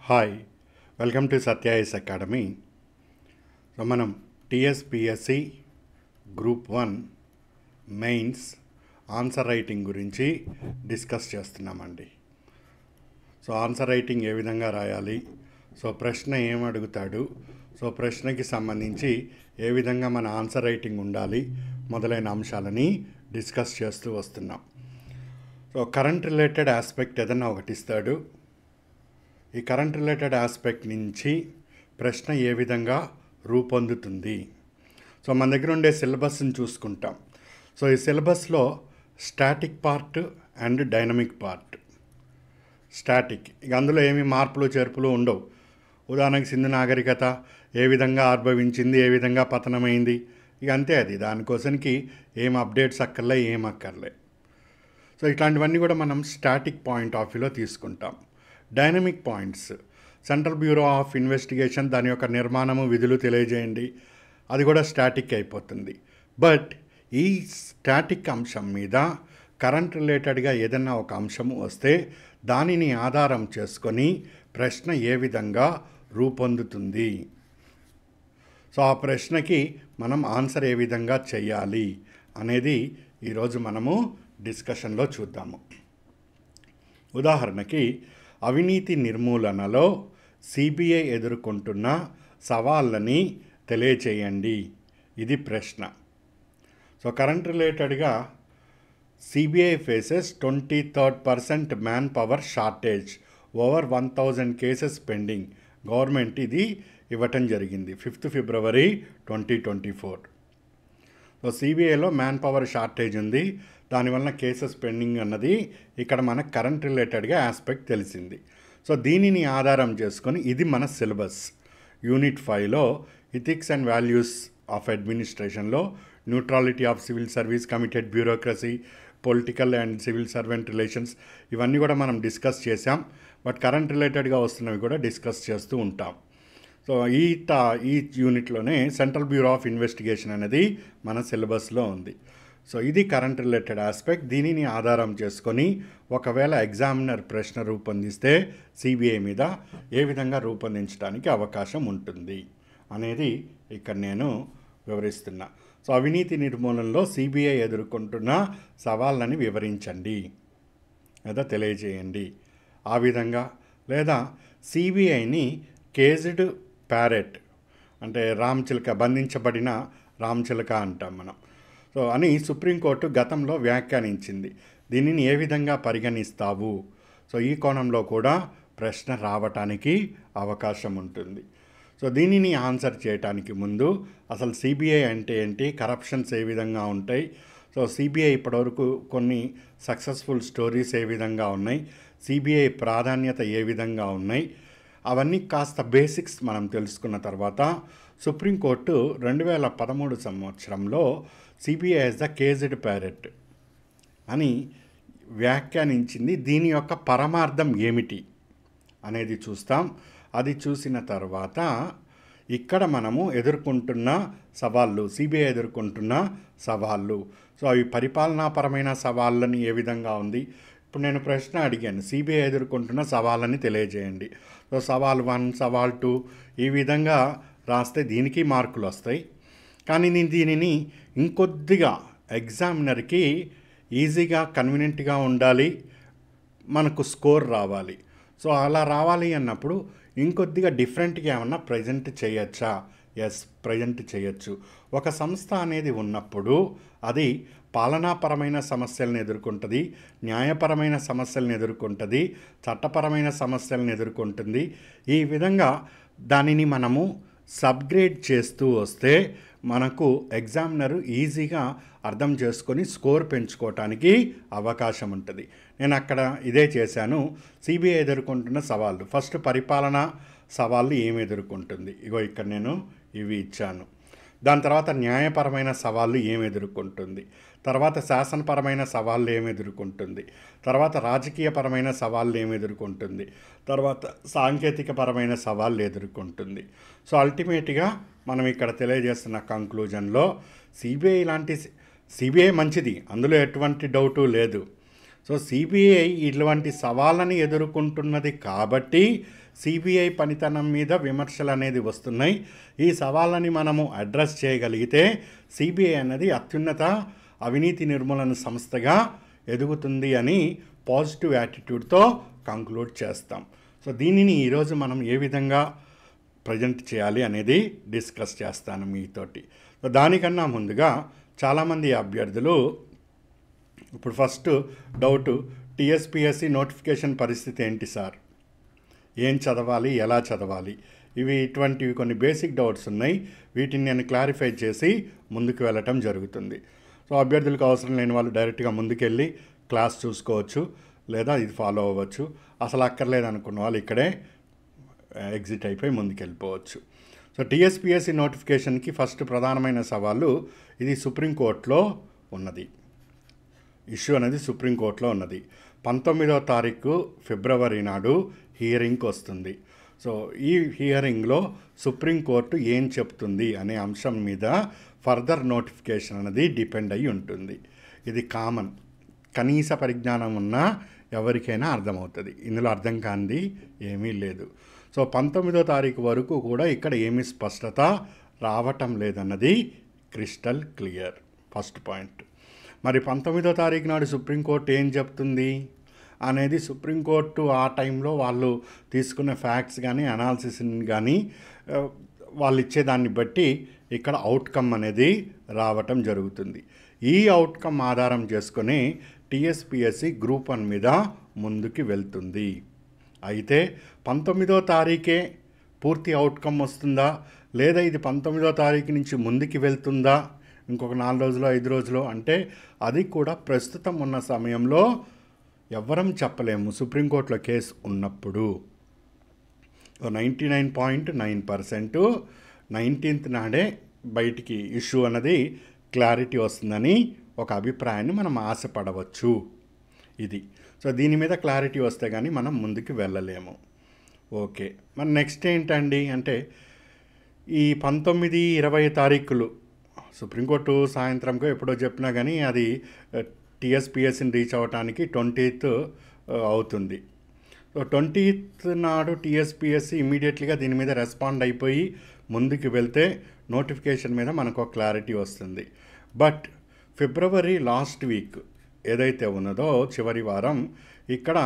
Hi welcome to సత్యాయిస్ academy. So మనం TSPSC group 1 mains answer writing గురించి discuss చేస్తున్నామండి. సో ఆన్సర్ రైటింగ్ ఏ విధంగా రాయాలి, సో ప్రశ్న ఏం అడుగుతాడు, సో ప్రశ్నకి సంబంధించి ఏ విధంగా మన ఆన్సర్ రైటింగ్ ఉండాలి మొదలైన అంశాలని డిస్కస్ చేస్తూ వస్తున్నాం. సో కరెంట్ రిలేటెడ్ ఆస్పెక్ట్ ఏదన్నా ఒకటి ఇస్తాడు. ఈ కరెంట్ రిలేటెడ్ ఆస్పెక్ట్ నుంచి ప్రశ్న ఏ విధంగా రూపొందుతుంది. సో మన దగ్గర ఉండే సిలబస్ని చూసుకుంటాం. సో ఈ సిలబస్లో static part and dynamic part. Static ఇక అందులో ఏమి మార్పులు చేర్పులు ఉండవు. ఉదాహరణకి సింధు నాగరికత ఏ విధంగా ఆవిర్భవించింది, ఏ విధంగా పతనమైంది, ఇక అంతే. అది దానికోసానికి ఏం అప్డేట్స్ అక్కర్లే, ఏం అక్కర్లే. సో ఇట్లాంటివన్నీ కూడా మనం స్టాటిక్ పాయింట్ ఆఫ్ వ్యూలో తీసుకుంటాం. Dynamic points, central bureau of investigation దాని యొక్క నిర్మాణము, విధులు తెలియజేయండి, అది కూడా స్టాటిక్ అయిపోతుంది. బట్ ఈ స్టాటిక్ అంశం మీద కరెంట్ రిలేటెడ్గా ఏదన్నా ఒక అంశము వస్తే దానిని ఆధారం చేసుకొని ప్రశ్న ఏ విధంగా రూపొందుతుంది, సో ఆ ప్రశ్నకి మనం ఆన్సర్ ఏ విధంగా చేయాలి అనేది ఈరోజు మనము డిస్కషన్లో చూద్దాము. ఉదాహరణకి అవినీతి నిర్మూలనలో సిబిఐ ఎదుర్కొంటున్న సవాళ్ళని తెలియచేయండి, ఇది ప్రశ్న. సో కరెంట్ రిలేటెడ్గా CBI faces 23% man power shortage, over 1000 cases pending. Government ఇది ఇవ్వటం జరిగింది 5th February 2024. సో సిబిఐలో మ్యాన్ పవర్ షార్టేజ్ ఉంది, దానివల్ల కేసెస్ పెండింగ్ అన్నది ఇక్కడ మనకు కరెంట్ రిలేటెడ్గా ఆస్పెక్ట్ తెలిసింది. సో దీనిని ఆధారం చేసుకొని ఇది మన సిలబస్. యూనిట్ 5లో ఇథిక్స్ అండ్ వాల్యూస్ ఆఫ్ అడ్మినిస్ట్రేషన్లో neutrality of civil service, committed bureaucracy, political and civil servant relations, ఇవన్నీ కూడా మనం డిస్కస్ చేసాం. బట్ కరెంట్ రిలేటెడ్గా వస్తున్నవి కూడా డిస్కస్ చేస్తూ ఉంటాం. సో ఈ యూనిట్లోనే సెంట్రల్ బ్యూరో ఆఫ్ ఇన్వెస్టిగేషన్ అనేది మన సిలబస్లో ఉంది. సో ఇది కరెంట్ రిలేటెడ్ ఆస్పెక్ట్. దీనిని ఆధారం చేసుకొని ఒకవేళ ఎగ్జామినర్ ప్రశ్న రూపొందిస్తే సిబిఐ మీద ఏ విధంగా రూపొందించడానికి అవకాశం ఉంటుంది అనేది ఇక్కడ నేను వివరిస్తున్నా. సో అవినీతి నిర్మూలనలో సిబిఐ ఎదుర్కొంటున్న సవాళ్ళని వివరించండి లేదా తెలియజేయండి, ఆ విధంగా. లేదా సిబిఐని కేజ్డ్ ప్యారెట్ అంటే రామచిలక, బంధించబడిన రామచిలక అంటాం మనం. సో అని సుప్రీంకోర్టు గతంలో వ్యాఖ్యానించింది. దీనిని ఏ విధంగా పరిగణిస్తావు, సో ఈ కోణంలో కూడా ప్రశ్న రావటానికి అవకాశం ఉంటుంది. సో దీనిని ఆన్సర్ చేయటానికి ముందు అసలు సిబిఐ అంటే ఏంటి, కరప్షన్స్ ఏ విధంగా ఉంటాయి, సో సిబిఐ ఇప్పటివరకు కొన్ని సక్సెస్ఫుల్ స్టోరీస్ ఏ విధంగా ఉన్నాయి, సిబిఐ ప్రాధాన్యత ఏ విధంగా ఉన్నాయి, అవన్నీ కాస్త బేసిక్స్ మనం తెలుసుకున్న తర్వాత సుప్రీంకోర్టు 2013 సంవత్సరంలో CBI as the caged parrot అని వ్యాఖ్యానించింది. దీని యొక్క పరమార్థం ఏమిటి అనేది చూస్తాం. అది చూసిన తర్వాత ఇక్కడ మనము ఎదుర్కొంటున్న సవాళ్ళు, సిబిఐ ఎదుర్కొంటున్న సవాళ్ళు, సో అవి పరిపాలనాపరమైన సవాళ్ళని ఏ విధంగా ఉంది. ఇప్పుడు నేను ప్రశ్న అడిగాను, సిబిఐ ఎదుర్కొంటున్న సవాళ్ళని తెలియజేయండి. సో సవాల్ 1, సవాల్ 2 ఈ విధంగా రాస్తే దీనికి మార్కులు వస్తాయి. కానీ నేను దీనిని ఇంకొద్దిగా ఎగ్జామినర్కి ఈజీగా, కన్వీనియంట్గా ఉండాలి, మనకు స్కోర్ రావాలి. సో అలా రావాలి అన్నప్పుడు ఇంకొద్దిగా డిఫరెంట్గా ఏమన్నా ప్రజెంట్ చేయొచ్చా? ఎస్, ప్రజెంట్ చేయొచ్చు. ఒక సంస్థ అనేది ఉన్నప్పుడు అది పాలనాపరమైన సమస్యలను ఎదుర్కొంటుంది, న్యాయపరమైన సమస్యలను ఎదుర్కొంటుంది, చట్టపరమైన సమస్యలను ఎదుర్కొంటుంది. ఈ విధంగా దానిని మనము సబ్గ్రేడ్ చేస్తూ వస్తే మనకు ఎగ్జామినరు ఈజీగా అర్థం చేసుకొని స్కోర్ పెంచుకోవటానికి అవకాశం ఉంటుంది. నేను అక్కడ ఇదే చేశాను. సిబిఐ ఎదుర్కొంటున్న సవాళ్ళు, ఫస్ట్ పరిపాలన సవాళ్ళు ఏమి ఎదుర్కొంటుంది, ఇగో ఇక్కడ నేను ఇవి ఇచ్చాను. దాని తర్వాత న్యాయపరమైన సవాళ్ళు ఏమి ఎదుర్కొంటుంది, తర్వాత శాసనపరమైన సవాళ్ళు ఏమి ఎదుర్కొంటుంది, తర్వాత రాజకీయపరమైన సవాళ్ళు ఏమి ఎదుర్కొంటుంది, తర్వాత సాంకేతికపరమైన సవాళ్ళు ఎదుర్కొంటుంది. సో అల్టిమేట్గా మనం ఇక్కడ తెలియజేస్తున్న కంక్లూజన్లో సిబిఐ మంచిది, అందులో ఎటువంటి డౌటు లేదు. సో సిబిఐ ఇటువంటి సవాళ్ళని ఎదుర్కొంటున్నది కాబట్టి సిబిఐ పనితనం మీద విమర్శలు అనేది వస్తున్నాయి. ఈ సవాళ్ళని మనము అడ్రస్ చేయగలిగితే సిబిఐ అనేది అత్యున్నత అవినీతి నిర్మూలన సంస్థగా ఎదుగుతుంది అని పాజిటివ్ యాటిట్యూడ్తో కంక్లూడ్ చేస్తాం. సో దీనిని ఈరోజు మనం ఏ విధంగా ప్రజెంట్ చేయాలి అనేది డిస్కస్ చేస్తాను మీతోటి. సో దానికన్నా ముందుగా చాలామంది అభ్యర్థులు ఇప్పుడు ఫస్ట్ డౌట్, టీఎస్పీఎస్సీ నోటిఫికేషన్ పరిస్థితి ఏంటి సార్, ఏం చదవాలి, ఎలా చదవాలి, ఇటువంటివి కొన్ని బేసిక్ డౌట్స్ ఉన్నాయి. వీటిని నేను క్లారిఫై చేసి ముందుకు వెళ్ళటం జరుగుతుంది. సో అభ్యర్థులకు అవసరం లేని వాళ్ళు డైరెక్ట్గా ముందుకెళ్ళి క్లాస్ చూసుకోవచ్చు, లేదా ఇది ఫాలో అవ్వచ్చు. అసలు అక్కర్లేదు అనుకున్న వాళ్ళు ఇక్కడే ఎగ్జిట్ అయిపోయి ముందుకెళ్ళిపోవచ్చు. సో టీఎస్పీఎస్సీ నోటిఫికేషన్కి ఫస్ట్ ప్రధానమైన సవాళ్ళు, ఇది సుప్రీంకోర్టులో ఉన్నది, ఇష్యూ అనేది సుప్రీంకోర్టులో ఉన్నది. 19వ తారీఖు ఫిబ్రవరి నాడు హియరింగ్కి వస్తుంది. సో ఈ హియరింగ్లో సుప్రీంకోర్టు ఏం చెప్తుంది అనే అంశం మీద ఫర్దర్ నోటిఫికేషన్ అనేది డిపెండ్ అయి ఉంటుంది. ఇది కామన్, కనీస పరిజ్ఞానం ఉన్న ఎవరికైనా అర్థమవుతుంది. ఇందులో అర్థం కానిది ఏమీ లేదు. సో 19వ తారీఖు వరకు కూడా ఇక్కడ ఏమీ స్పష్టత రావటం లేదన్నది క్రిస్టల్ క్లియర్, ఫస్ట్ పాయింట్. మరి 19వ తారీఖు నాడు సుప్రీంకోర్టు ఏం చెప్తుంది అనేది సుప్రీంకోర్టు ఆ టైంలో వాళ్ళు తీసుకున్న ఫ్యాక్ట్స్ కానీ అనాలిసిస్ని కానీ వాళ్ళు ఇచ్చేదాన్ని బట్టి ఇక్కడ అవుట్కమ్ అనేది రావటం జరుగుతుంది. ఈ అవుట్కమ్ ఆధారం చేసుకొని టీఎస్పీఎస్సీ గ్రూప్ 1 మీద ముందుకు వెళ్తుంది. అయితే 19వ తారీఖే పూర్తి అవుట్కమ్ వస్తుందా, లేదా ఇది 19వ తారీఖు నుంచి ముందుకు వెళ్తుందా ఇంకొక 4 రోజులు 5 రోజులు అంటే అది కూడా ప్రస్తుతం ఉన్న సమయంలో ఎవ్వరం చెప్పలేము. సుప్రీంకోర్టులో కేసు ఉన్నప్పుడు 99.9% 19th నాడే బయటికి ఇష్యూ అన్నది క్లారిటీ వస్తుందని ఒక అభిప్రాయాన్ని మనం ఆశపడవచ్చు. ఇది సో దీని మీద క్లారిటీ వస్తే కానీ మనం ముందుకు వెళ్ళలేము. ఓకే, మరి నెక్స్ట్ ఏంటండి అంటే ఈ 19, 20 తారీఖులు సుప్రీంకోర్టు సాయంత్రంకో ఎప్పుడో చెప్పినా కానీ అది టీఎస్పీఎస్సీని రీచ్ అవ్వడానికి 20th అవుతుంది. సో 20th నాడు టీఎస్పీఎస్సీ ఇమీడియట్లీగా దీని మీద రెస్పాండ్ అయిపోయి ముందుకు వెళ్తే నోటిఫికేషన్ మీద మనకు ఒక క్లారిటీ వస్తుంది. బట్ ఫిబ్రవరి లాస్ట్ వీక్ ఏదైతే ఉన్నదో చివరి వారం ఇక్కడ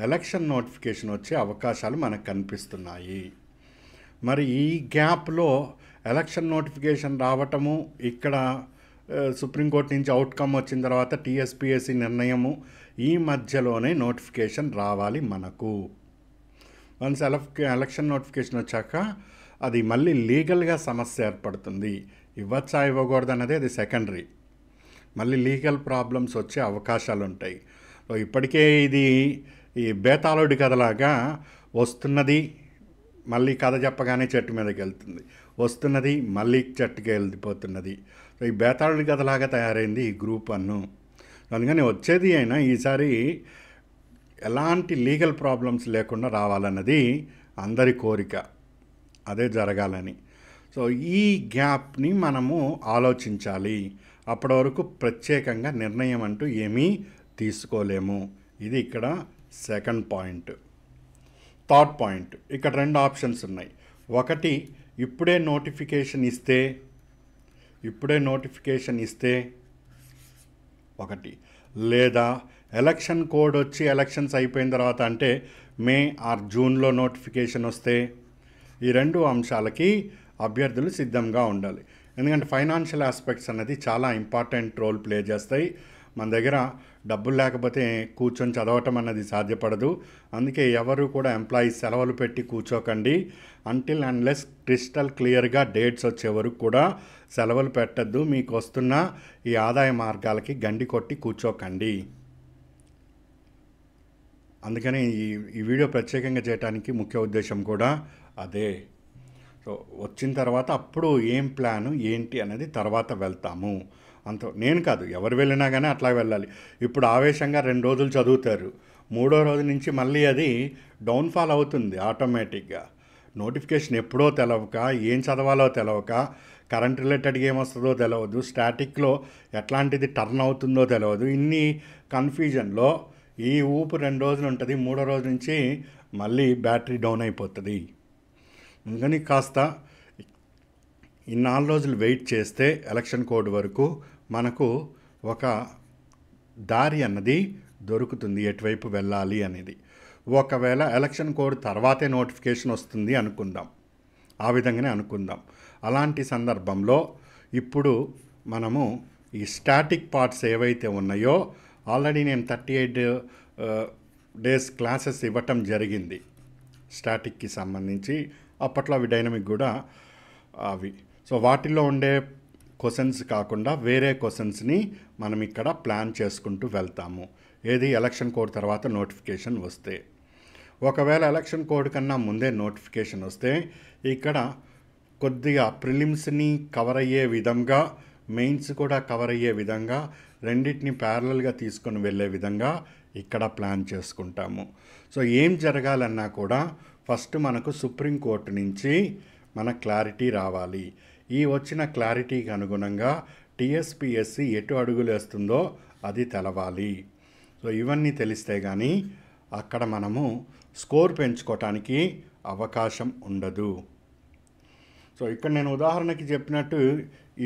ఎలక్షన్ నోటిఫికేషన్ వచ్చే అవకాశాలు మనకు కనిపిస్తున్నాయి. మరి ఈ గ్యాప్లో ఎలక్షన్ నోటిఫికేషన్ రావటము, ఇక్కడ సుప్రీంకోర్టు నుంచి అవుట్కమ్ వచ్చిన తర్వాత టీఎస్పీఎస్సీ నిర్ణయము, ఈ మధ్యలోనే నోటిఫికేషన్ రావాలి మనకు. వన్స్ ఎలక్షన్ నోటిఫికేషన్ వచ్చాక అది మళ్ళీ లీగల్గా సమస్య ఏర్పడుతుంది. ఇవ్వచ్చా ఇవ్వకూడదు అన్నది అది సెకండరీ. మళ్ళీ లీగల్ ప్రాబ్లమ్స్ వచ్చే అవకాశాలు ఉంటాయి. సో ఇప్పటికే ఇది ఈ బేతాళుడి కథలాగా వస్తున్నది, మళ్ళీ కథ చెప్పగానే చెట్టు మీదకి వెళ్తుంది, వస్తున్నది మళ్ళీ చెట్టుకి వెళ్ళిపోతున్నది. సో ఈ బేతాళుడి కథలాగా తయారైంది ఈ గ్రూప్ 1. అందుకని వచ్చేది అయినా ఈసారి ఎలాంటి లీగల్ ప్రాబ్లమ్స్ లేకుండా రావాలన్నది అందరి కోరిక, అదే జరగాలని. సో ఈ గ్యాప్ని మనము ఆలోచించాలి. అప్పటి వరకు ప్రత్యేకంగా నిర్ణయం అంటూ ఏమీ తీసుకోలేము. ఇది ఇక్కడ సెకండ్ పాయింట్. థర్డ్ పాయింట్, ఇక్కడ 2 ఆప్షన్స్ ఉన్నాయి. ఒకటి, ఇప్పుడే నోటిఫికేషన్ ఇస్తే ఒకటి, లేదా ఎలక్షన్ కోడ్ వచ్చి ఎలక్షన్స్ అయిపోయిన తర్వాత అంటే మే ఆర్ జూన్లో నోటిఫికేషన్ వస్తే, ఈ 2 అంశాలకి అభ్యర్థులు సిద్ధంగా ఉండాలి. ఎందుకంటే ఫైనాన్షియల్ ఆస్పెక్ట్స్ అనేది చాలా ఇంపార్టెంట్ రోల్ ప్లే చేస్తాయి. మన దగ్గర డబ్బులు లేకపోతే కూర్చొని చదవటం అన్నది సాధ్యపడదు. అందుకే ఎవరు కూడా ఎంప్లాయీస్ సెలవులు పెట్టి కూర్చోకండి. అంటిల్ అన్లెస్ క్రిస్టల్ క్లియర్గా డేట్స్ వచ్చే వరకు కూడా సెలవులు పెట్టద్దు. మీకు వస్తున్న ఈ ఆదాయ మార్గాలకి గండి కొట్టి కూర్చోకండి. అందుకని ఈ వీడియో ప్రత్యేకంగా చేయడానికి ముఖ్య ఉద్దేశం కూడా అదే. సో వచ్చిన తర్వాత అప్పుడు ఏం ప్లాను ఏంటి అనేది తర్వాత వెళ్తాము. అంత నేను కాదు, ఎవరు వెళ్ళినా కానీ అట్లా వెళ్ళాలి. ఇప్పుడు ఆవేశంగా 2 రోజులు చదువుతారు, 3వ రోజు నుంచి మళ్ళీ అది డౌన్ఫాల్ అవుతుంది ఆటోమేటిక్గా. నోటిఫికేషన్ ఎప్పుడో తెలవక, ఏం చదవాలో తెలవక, కరెంట్ రిలేటెడ్గా ఏమొస్తుందో తెలియదు, స్టాటిక్లో ఎట్లాంటిది టర్న్ అవుతుందో తెలియదు. ఇన్ని కన్ఫ్యూజన్లో ఈ ఊపు 2 రోజులు ఉంటుంది, మూడో రోజు నుంచి మళ్ళీ బ్యాటరీ డౌన్ అయిపోతుంది. అందుకని కాస్త ఈ 4 రోజులు వెయిట్ చేస్తే ఎలక్షన్ కోడ్ వరకు మనకు ఒక దారి అన్నది దొరుకుతుంది, ఎటువైపు వెళ్ళాలి అనేది. ఒకవేళ ఎలక్షన్ కోడ్ తర్వాతే నోటిఫికేషన్ వస్తుంది అనుకుందాం, ఆ విధంగానే అనుకుందాం. అలాంటి సందర్భంలో ఇప్పుడు మనము ఈ స్టాటిక్ పార్ట్స్ ఏవైతే ఉన్నాయో ఆల్రెడీ నేను 38 డేస్ క్లాసెస్ ఇవ్వటం జరిగింది స్టాటిక్కి సంబంధించి. అప్పట్లో అవి డైనమిక్ కూడా అవి. సో వాటిల్లో ఉండే క్వశ్చన్స్ కాకుండా వేరే క్వశ్చన్స్ని మనం ఇక్కడ ప్లాన్ చేసుకుంటూ వెళ్తాము, ఏది ఎలక్షన్ కోడ్ తర్వాత నోటిఫికేషన్ వస్తే. ఒకవేళ ఎలక్షన్ కోడ్ కన్నా ముందే నోటిఫికేషన్ వస్తే ఇక్కడ కొద్దిగా ప్రిలిమ్స్ని కవర్ అయ్యే విధంగా, మెయిన్స్ కూడా కవర్ అయ్యే విధంగా, రెండింటిని ప్యారలల్గా తీసుకొని వెళ్ళే విధంగా ఇక్కడ ప్లాన్ చేసుకుంటాము. సో ఏం జరగాలన్నా కూడా ఫస్ట్ మనకు సుప్రీంకోర్టు నుంచి మన క్లారిటీ రావాలి. ఈ వచ్చిన క్లారిటీకి అనుగుణంగా టీఎస్పీఎస్సీ ఎటు అడుగులు వేస్తుందో అది తెలవాలి. సో ఇవన్నీ తెలిస్తే కానీ అక్కడ మనము స్కోర్ పెంచుకోవటానికి అవకాశం ఉండదు. సో ఇక్కడ నేను ఉదాహరణకి చెప్పినట్టు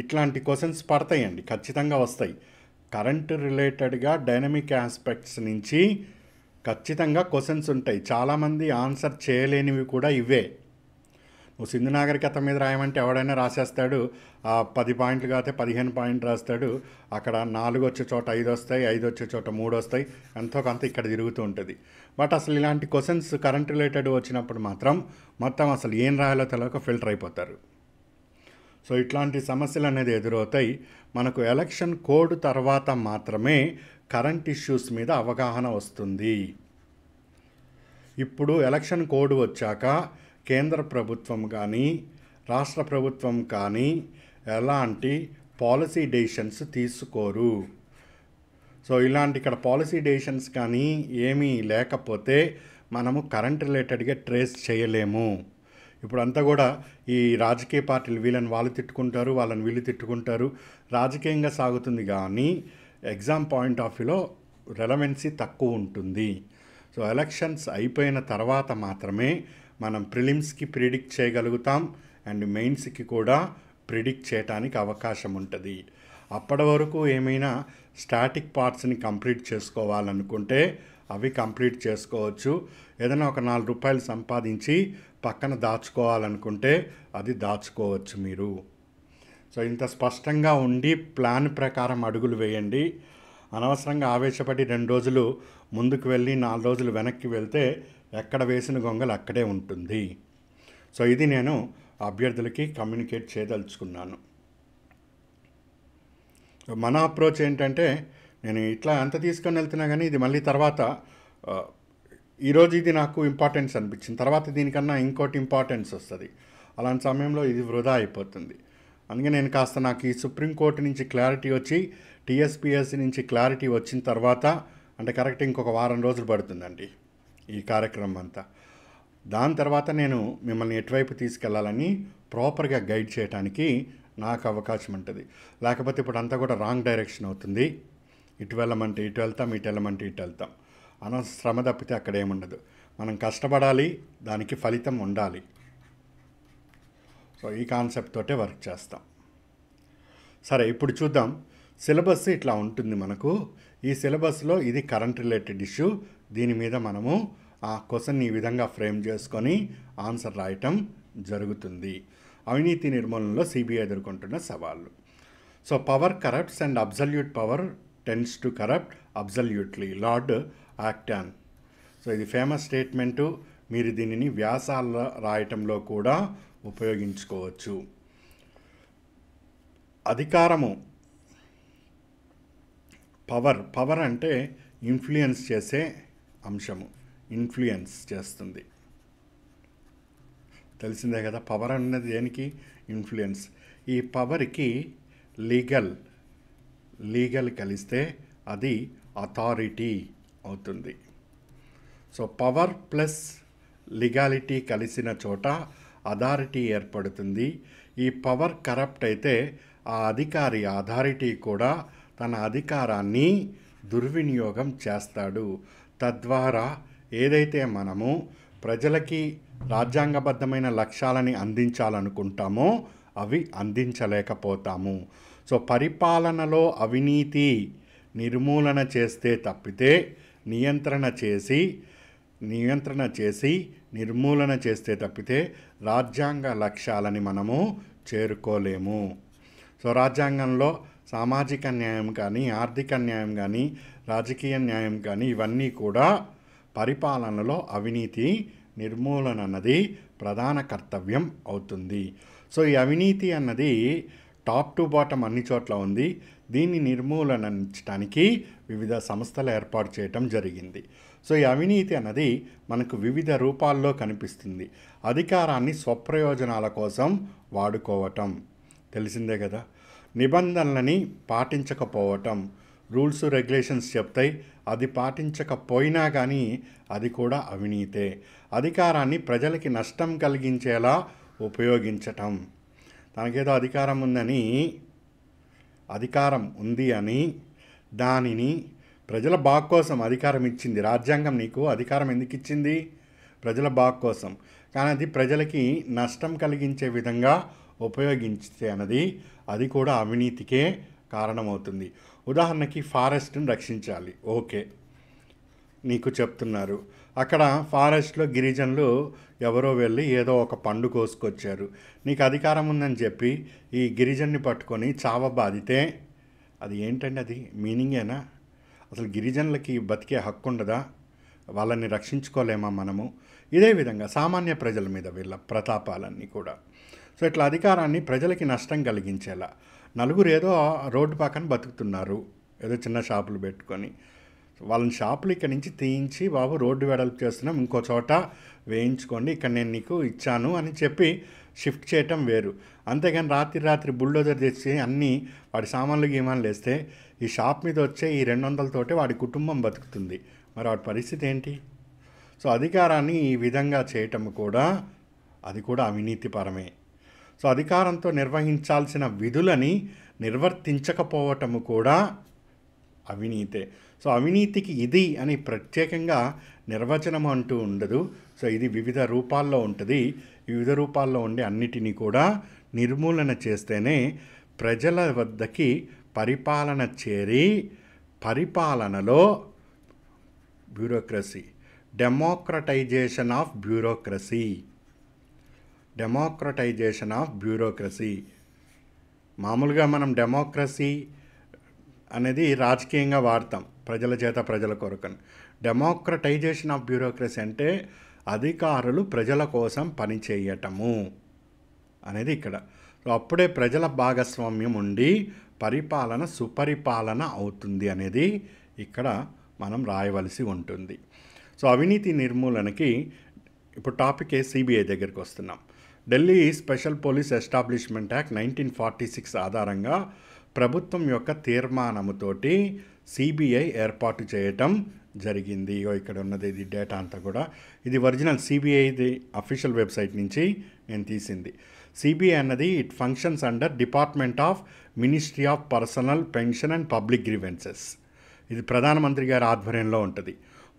ఇట్లాంటి క్వశ్చన్స్ పడతాయండి, ఖచ్చితంగా వస్తాయి. కరెంట్ రిలేటెడ్గా డైనమిక్ ఆస్పెక్ట్స్ నుంచి ఖచ్చితంగా క్వశ్చన్స్ ఉంటాయి. చాలామంది ఆన్సర్ చేయలేనివి కూడా ఇవే. నువ్వు సింధు నాగరికత మీద రాయమంటే ఎవడైనా రాసేస్తాడు, 10 పాయింట్లు కాతే 15 పాయింట్లు రాస్తాడు. అక్కడ 4 వచ్చే చోట 5 వస్తాయి, 5 వచ్చే చోట 3 వస్తాయి, ఎంతో కొంత ఇక్కడ తిరుగుతూ ఉంటుంది. బట్ అసలు ఇలాంటి క్వశ్చన్స్ కరెంట్ రిలేటెడ్ వచ్చినప్పుడు మాత్రం మొత్తం అసలు ఏం రాయాలో తెలియక ఫిల్టర్ అయిపోతారు. సో ఇట్లాంటి సమస్యలు అనేది ఎదురవుతాయి. మనకు ఎలక్షన్ కోడ్ తర్వాత మాత్రమే కరెంట్ ఇష్యూస్ మీద అవగాహన వస్తుంది. ఇప్పుడు ఎలక్షన్ కోడ్ వచ్చాక కేంద్ర ప్రభుత్వం కానీ రాష్ట్ర ప్రభుత్వం కానీ ఎలాంటి పాలసీ డెసిషన్స్ తీసుకోరు. సో ఇలాంటి ఇక్కడ పాలసీ డెసిషన్స్ కానీ ఏమీ లేకపోతే మనము కరెంట్ రిలేటెడ్గా ట్రేస్ చేయలేము. ఇప్పుడు అంతా కూడా ఈ రాజకీయ పార్టీలు వీళ్ళని వాళ్ళు తిట్టుకుంటారు, వాళ్ళని వీళ్ళు తిట్టుకుంటారు, రాజకీయంగా సాగుతుంది. కానీ ఎగ్జామ్ పాయింట్ ఆఫ్ వ్యూలో రెలవెన్సీ తక్కువ ఉంటుంది. సో ఎలక్షన్స్ అయిపోయిన తర్వాత మాత్రమే మనం ప్రిలిమ్స్కి ప్రిడిక్ట్ చేయగలుగుతాం అండ్ మెయిన్స్కి కూడా ప్రిడిక్ట్ చేయడానికి అవకాశం ఉంటుంది. అప్పటి వరకు ఏమైనా స్టాటిక్ పార్ట్స్ని కంప్లీట్ చేసుకోవాలనుకుంటే అవి కంప్లీట్ చేసుకోవచ్చు. ఏదైనా ఒక 4 రూపాయలు సంపాదించి పక్కన దాచుకోవాలనుకుంటే అది దాచుకోవచ్చు మీరు. సో ఇంత స్పష్టంగా ఉండి ప్లాన్ ప్రకారం అడుగులు వేయండి. అనవసరంగా ఆవేశపడి 2 రోజులు ముందుకు వెళ్ళి 4 రోజులు వెనక్కి వెళ్తే ఎక్కడ వేసిన గొంగలు అక్కడే ఉంటుంది. సో ఇది నేను అభ్యర్థులకి కమ్యూనికేట్ చేయదలుచుకున్నాను. మన అప్రోచ్ ఏంటంటే, నేను ఇట్లా ఎంత తీసుకొని వెళ్తున్నా కానీ ఇది మళ్ళీ తర్వాత ఈరోజు ఇది నాకు ఇంపార్టెన్స్ అనిపించింది, తర్వాత దీనికన్నా ఇంకోటి ఇంపార్టెన్స్ వస్తుంది. అలాంటి సమయంలో ఇది వృధా అయిపోతుంది. అందుకే నేను కాస్త నాకు ఈ సుప్రీంకోర్టు నుంచి క్లారిటీ వచ్చి టీఎస్పీఎస్సీ నుంచి క్లారిటీ వచ్చిన తర్వాత, అంటే కరెక్ట్ ఇంకొక వారం రోజులు పడుతుందండి ఈ కార్యక్రమం అంతా. దాని తర్వాత నేను మిమ్మల్ని ఎటువైపు తీసుకెళ్లాలని ప్రాపర్గా గైడ్ చేయడానికి నాకు అవకాశం ఉంటుంది. లేకపోతే ఇప్పుడు అంతా కూడా రాంగ్ డైరెక్షన్ అవుతుంది. ఇటు వెళ్ళమంటే ఇటు వెళ్తాం, ఇటు వెళ్ళమంటే ఇటు వెళ్తాం. అనవసర శ్రమ తప్పితే అక్కడ ఏముండదు. మనం కష్టపడాలి, దానికి ఫలితం ఉండాలి. సో ఈ కాన్సెప్ట్ తోటే వర్క్ చేస్తాం. సరే, ఇప్పుడు చూద్దాం. సిలబస్ ఇట్లా ఉంటుంది మనకు. ఈ సిలబస్లో ఇది కరెంట్ రిలేటెడ్ ఇష్యూ. దీని మీద మనము ఆ క్వశ్చన్ ఈ విధంగా ఫ్రేమ్ చేసుకొని ఆన్సర్ రాయటం జరుగుతుంది. అవినీతి నిర్మూలనలో సిబిఐ ఎదుర్కొంటున్న సవాళ్ళు. So power corrupts and absolute power tends to corrupt absolutely, Lord Acton. So ఇది ఫేమస్ స్టేట్మెంటు. మీరు దీనిని వ్యాసాల రాయటంలో కూడా ఉపయోగించుకోవచ్చు. అధికారము, పవర్ అంటే ఇన్ఫ్లుయెన్స్ చేసే అంశము, ఇన్ఫ్లుయెన్స్ చేస్తుంది. తెలిసిందే కదా, పవర్ అన్నది దేనికి? ఇన్ఫ్లుయెన్స్. ఈ పవర్కి లీగల్ కలిస్తే అది అథారిటీ అవుతుంది. సో పవర్ ప్లస్ లీగాలిటీ కలిసిన చోట అథారిటీ ఏర్పడుతుంది. ఈ పవర్ కరప్ట్ అయితే ఆ అధికారి, అథారిటీ కూడా తన అధికారాన్ని దుర్వినియోగం చేస్తాడు. తద్వారా ఏదైతే మనము ప్రజలకి రాజ్యాంగబద్ధమైన లక్ష్యాలని అందించాలనుకుంటామో అవి అందించలేకపోతాము. సో పరిపాలనలో అవినీతి నిర్మూలన చేస్తే తప్పితే నియంత్రణ చేసి నిర్మూలన చేస్తే తప్పితే రాజ్యాంగ లక్ష్యాలని మనము చేరుకోలేము. సో రాజ్యాంగంలో సామాజిక న్యాయం కానీ, ఆర్థిక న్యాయం కానీ, రాజకీయ న్యాయం కానీ ఇవన్నీ కూడా పరిపాలనలో అవినీతి నిర్మూలన అన్నది ప్రధాన కర్తవ్యం అవుతుంది. సో ఈ అవినీతి అన్నది టాప్ టు బాటమ్ అన్ని చోట్ల ఉంది. దీన్ని నిర్మూలనించడానికి వివిధ సంస్థలు ఏర్పాటు చేయటం జరిగింది. సో ఈ అవినీతి అన్నది మనకు వివిధ రూపాల్లో కనిపిస్తుంది. అధికారాన్ని స్వప్రయోజనాల కోసం వాడుకోవటం తెలిసిందే కదా. నిబంధనలని పాటించకపోవటం, రూల్స్ రెగ్యులేషన్స్ చెప్తాయి, అది పాటించకపోయినా కానీ అది కూడా అవినీతే. అధికారాన్ని ప్రజలకి నష్టం కలిగించేలా ఉపయోగించటం, తనకేదో అధికారం ఉంది అని దానిని ప్రజల బాగు కోసం అధికారం ఇచ్చింది. రాజ్యాంగం నీకు అధికారం ఎందుకు ఇచ్చింది? ప్రజల బాగు కోసం. కానీ అది ప్రజలకి నష్టం కలిగించే విధంగా ఉపయోగించితే అన్నది అది కూడా అవినీతికే కారణమవుతుంది. ఉదాహరణకి ఫారెస్ట్ని రక్షించాలి, ఓకే, నీకు చెప్తున్నారు. అక్కడ ఫారెస్ట్లో గిరిజనులు ఎవరో వెళ్ళి ఏదో ఒక పండు కోసుకొచ్చారు. నీకు అధికారం ఉందని చెప్పి ఈ గిరిజన్ని పట్టుకొని చావబాదితే అది ఏంటండి? అది మీనింగేనా? అసలు గిరిజనులకి బతికే హక్కు ఉండదా? వాళ్ళని రక్షించుకోలేమా మనము? ఇదే విధంగా సామాన్య ప్రజల మీద వీళ్ళ ప్రతాపాలన్నీ కూడా. సో ఇట్లా అధికారాన్ని ప్రజలకి నష్టం కలిగించేలా, నలుగురు ఏదో రోడ్డు పక్కన బతుకుతున్నారు, ఏదో చిన్న షాపులు పెట్టుకొని, వాళ్ళని షాపులు ఇక్కడి నుంచి తీయించి, బాబు రోడ్డు వెడల్పు చేస్తున్నాం, ఇంకో చోట వేయించుకోండి, ఇక్కడ నేను నీకు ఇచ్చాను అని చెప్పి షిఫ్ట్ చేయటం వేరు. అంతేగాని రాత్రి బుల్డోజర్ తెచ్చి అన్నీ వాడి సామాన్లు గీమాన్లు వేస్తే ఈ షాప్ మీద వచ్చే ఈ 200 వాడి కుటుంబం బతుకుతుంది. మరి వాడి పరిస్థితి ఏంటి? సో అధికారాన్ని ఈ విధంగా చేయటం కూడా అది కూడా అవినీతిపరమే. సో అధికారంతో నిర్వహించాల్సిన విధులని నిర్వర్తించకపోవటము కూడా అవినీతే. సో అవినీతికి ఇది అని ప్రత్యేకంగా నిర్వచనం అంటూ ఉండదు. సో ఇది వివిధ రూపాల్లో ఉంటుంది. వివిధ రూపాల్లో ఉండే అన్నిటినీ కూడా నిర్మూలన చేస్తేనే ప్రజల వద్దకి పరిపాలన చేరి పరిపాలనలో బ్యూరోక్రసీ, డెమోక్రటైజేషన్ ఆఫ్ బ్యూరోక్రసీ. మామూలుగా మనం డెమోక్రసీ అనేది రాజకీయంగా వాడతాం, ప్రజల చేత ప్రజల కొరకని. డెమోక్రటైజేషన్ ఆఫ్ బ్యూరోక్రసీ అంటే అధికారులు ప్రజల కోసం పనిచేయటము అనేది ఇక్కడ. సో అప్పుడే ప్రజల భాగస్వామ్యం ఉండి పరిపాలన సుపరిపాలన అవుతుంది అనేది ఇక్కడ మనం రాయవలసి ఉంటుంది. సో అవినీతి నిర్మూలనకి ఇప్పుడు టాపికే సిబిఐ దగ్గరికి వస్తున్నాం. Delhi special police establishment act 1946 ఆధారంగా ప్రభుత్వం యొక్క తీర్మానముతోటి సిబిఐ ఏర్పాటు చేయటం జరిగింది. ఇక్కడ ఉన్నది ఇది డేటా అంతా కూడా. ఇది ఒరిజినల్ సిబిఐది అఫీషియల్ వెబ్సైట్ నుంచి నేను తీసింది. సిబిఐ అన్నది it functions under department of ministry of personal, pension and public grievances. ఇది ప్రధానమంత్రి గారి ఆధ్వర్యంలో ఉంటుంది.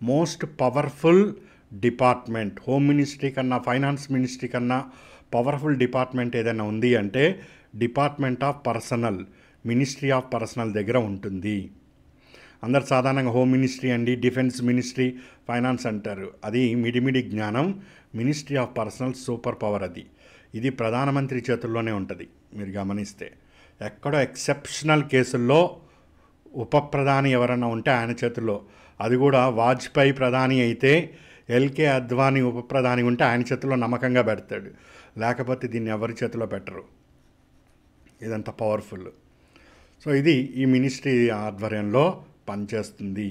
Most powerful department, home ministry కన్నా, ఫైనాన్స్ మినిస్ట్రీ కన్నా పవర్ఫుల్ డిపార్ట్మెంట్ ఏదైనా ఉంది అంటే department of personal, ministry of personal దగ్గర ఉంటుంది. అందరు సాధారణంగా హోమ్ మినిస్ట్రీ అండి, డిఫెన్స్ మినిస్ట్రీ, ఫైనాన్స్ అంటారు. అది మిడిమిడి జ్ఞానం. Ministry of personal super power అది. ఇది ప్రధానమంత్రి చేతుల్లోనే ఉంటుంది. మీరు గమనిస్తే ఎక్కడో ఎక్సెప్షనల్ కేసుల్లో ఉప ప్రధాని ఎవరన్నా ఉంటే ఆయన చేతుల్లో, అది కూడా వాజ్పేయి ప్రధాని అయితే ఎల్కే అద్వానీ ఉప ప్రధాని ఉంటే ఆయన చేతుల్లో నమ్మకంగా పెడతాడు. లేకపోతే దీన్ని ఎవరి చేతిలో పెట్టరు. ఇదంతా పవర్ఫుల్. సో ఇది ఈ మినిస్ట్రీ ఆధ్వర్యంలో పనిచేస్తుంది.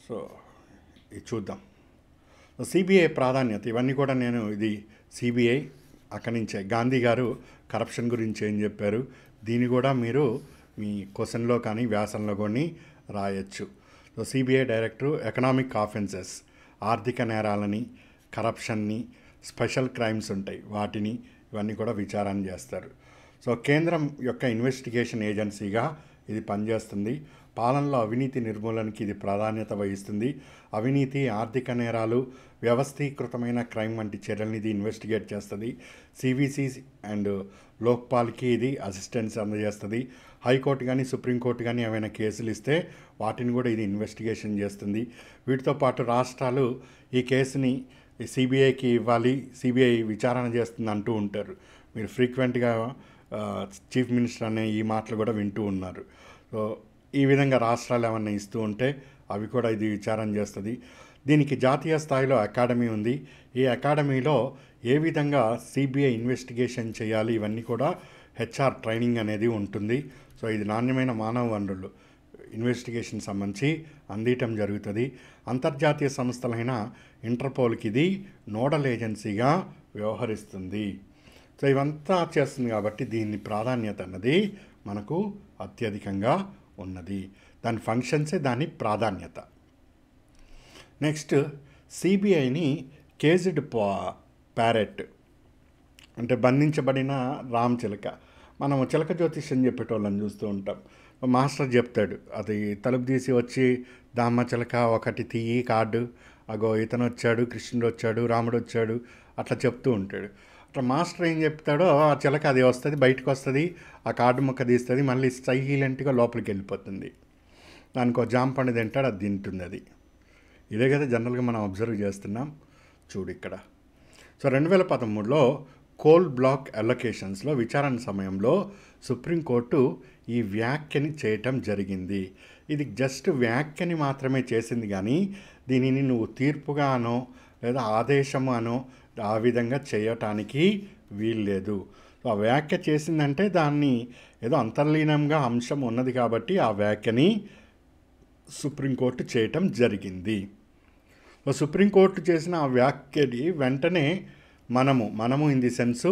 సో ఇది చూద్దాం. సిబిఐ ప్రాధాన్యత ఇవన్నీ కూడా ఇది సిబిఐ అక్కడి నుంచే గాంధీ గారు కరప్షన్ గురించి ఏం చెప్పారు, దీన్ని కూడా మీరు మీ క్వశ్చన్లో కానీ వ్యాసంలో కానీ రాయొచ్చు. So CBI director economic offences, ఆర్థిక నేరాలని, కరప్షన్ని, స్పెషల్ క్రైమ్స్ ఉంటాయి వాటిని, ఇవన్నీ కూడా విచారణ చేస్తారు. సో కేంద్రం యొక్క ఇన్వెస్టిగేషన్ ఏజెన్సీగా ఇది పనిచేస్తుంది. పాలనలో అవినీతి నిర్మూలనకి ఇది ప్రాధాన్యత వహిస్తుంది. అవినీతి, ఆర్థిక నేరాలు, వ్యవస్థీకృతమైన క్రైమ్ వంటి చర్యలను ఇది ఇన్వెస్టిగేట్ చేస్తుంది. సివిసి అండ్ లోక్పాల్కి ఇది అసిస్టెన్స్ అందజేస్తుంది. హైకోర్టు కానీ సుప్రీంకోర్టు కానీ ఏమైనా కేసులు ఇస్తే వాటిని కూడా ఇది ఇన్వెస్టిగేషన్ చేస్తుంది. వీటితో పాటు రాష్ట్రాలు ఈ కేసుని సిబిఐకి ఇవ్వాలి, సిబిఐ విచారణ చేస్తుంది అంటూ ఉంటారు. మీరు ఫ్రీక్వెంట్గా చీఫ్ మినిస్టర్ అనే ఈ మాటలు కూడా వింటూ ఉన్నారు. సో ఈ విధంగా రాష్ట్రాలు ఏమన్నా ఇస్తూ ఉంటే అవి కూడా ఇది విచారణ చేస్తుంది. దీనికి జాతీయ స్థాయిలో అకాడమీ ఉంది. ఈ అకాడమీలో ఏ విధంగా సిబిఐ ఇన్వెస్టిగేషన్ చేయాలి ఇవన్నీ కూడా హెచ్ఆర్ ట్రైనింగ్ అనేది ఉంటుంది. సో ఇది నాణ్యమైన మానవ వనరులు ఇన్వెస్టిగేషన్ సంబంధించి అందించడం జరుగుతుంది. అంతర్జాతీయ సంస్థలైన ఇంటర్పోల్కి ఇది నోడల్ ఏజెన్సీగా వ్యవహరిస్తుంది. సో ఇవంతా చేస్తుంది కాబట్టి దీని ప్రాధాన్యత అన్నది మనకు అత్యధికంగా ఉన్నది. దాని ఫంక్షన్సే దాని ప్రాధాన్యత. నెక్స్ట్ సిబిఐని కేజ్డ్ ప్యారెట్ అంటే బంధించబడిన రామ్ చిలక. మనం చిలక జ్యోతిష్యం చెప్పేటోళ్ళని చూస్తూ ఉంటాం. మాస్టర్ చెప్తాడు, అది తలుపు తీసి వచ్చి దామ్మ చిలక ఒకటి తీయి కార్డు, అగో ఇతను వచ్చాడు, కృష్ణుడు వచ్చాడు, రాముడు వచ్చాడు, అట్లా చెప్తూ ఉంటాడు. అట్లా మాస్టర్ ఏం చెప్తాడో ఆ చిలక అది వస్తుంది, బయటకు వస్తుంది, ఆ కార్డు ముక్క తీస్తుంది, మళ్ళీ సైలెంట్గా లోపలికి వెళ్ళిపోతుంది. దానికి ఒక జామ పండు తింటాడు, అది తింటుంది. అది ఇదే కదా జనరల్గా మనం అబ్జర్వ్ చేస్తున్నాం. చూడు ఇక్కడ. సో 2013లో కోల్ బ్లాక్ అలొకేషన్స్లో విచారణ సమయంలో సుప్రీంకోర్టు ఈ వ్యాఖ్యని చేయటం జరిగింది. ఇది జస్ట్ వ్యాఖ్యని మాత్రమే చేసింది, కానీ దీనిని నువ్వు తీర్పుగానో లేదా ఆదేశము అనో ఆ విధంగా చేయటానికి వీల్లేదు. ఆ వ్యాఖ్య చేసిందంటే దాన్ని ఏదో అంతర్లీనంగా అంశం ఉన్నది కాబట్టి ఆ వ్యాఖ్యని సుప్రీంకోర్టు చేయటం జరిగింది. సుప్రీంకోర్టు చేసిన ఆ వ్యాఖ్యని వెంటనే మనము ఇన్ ది సెన్సు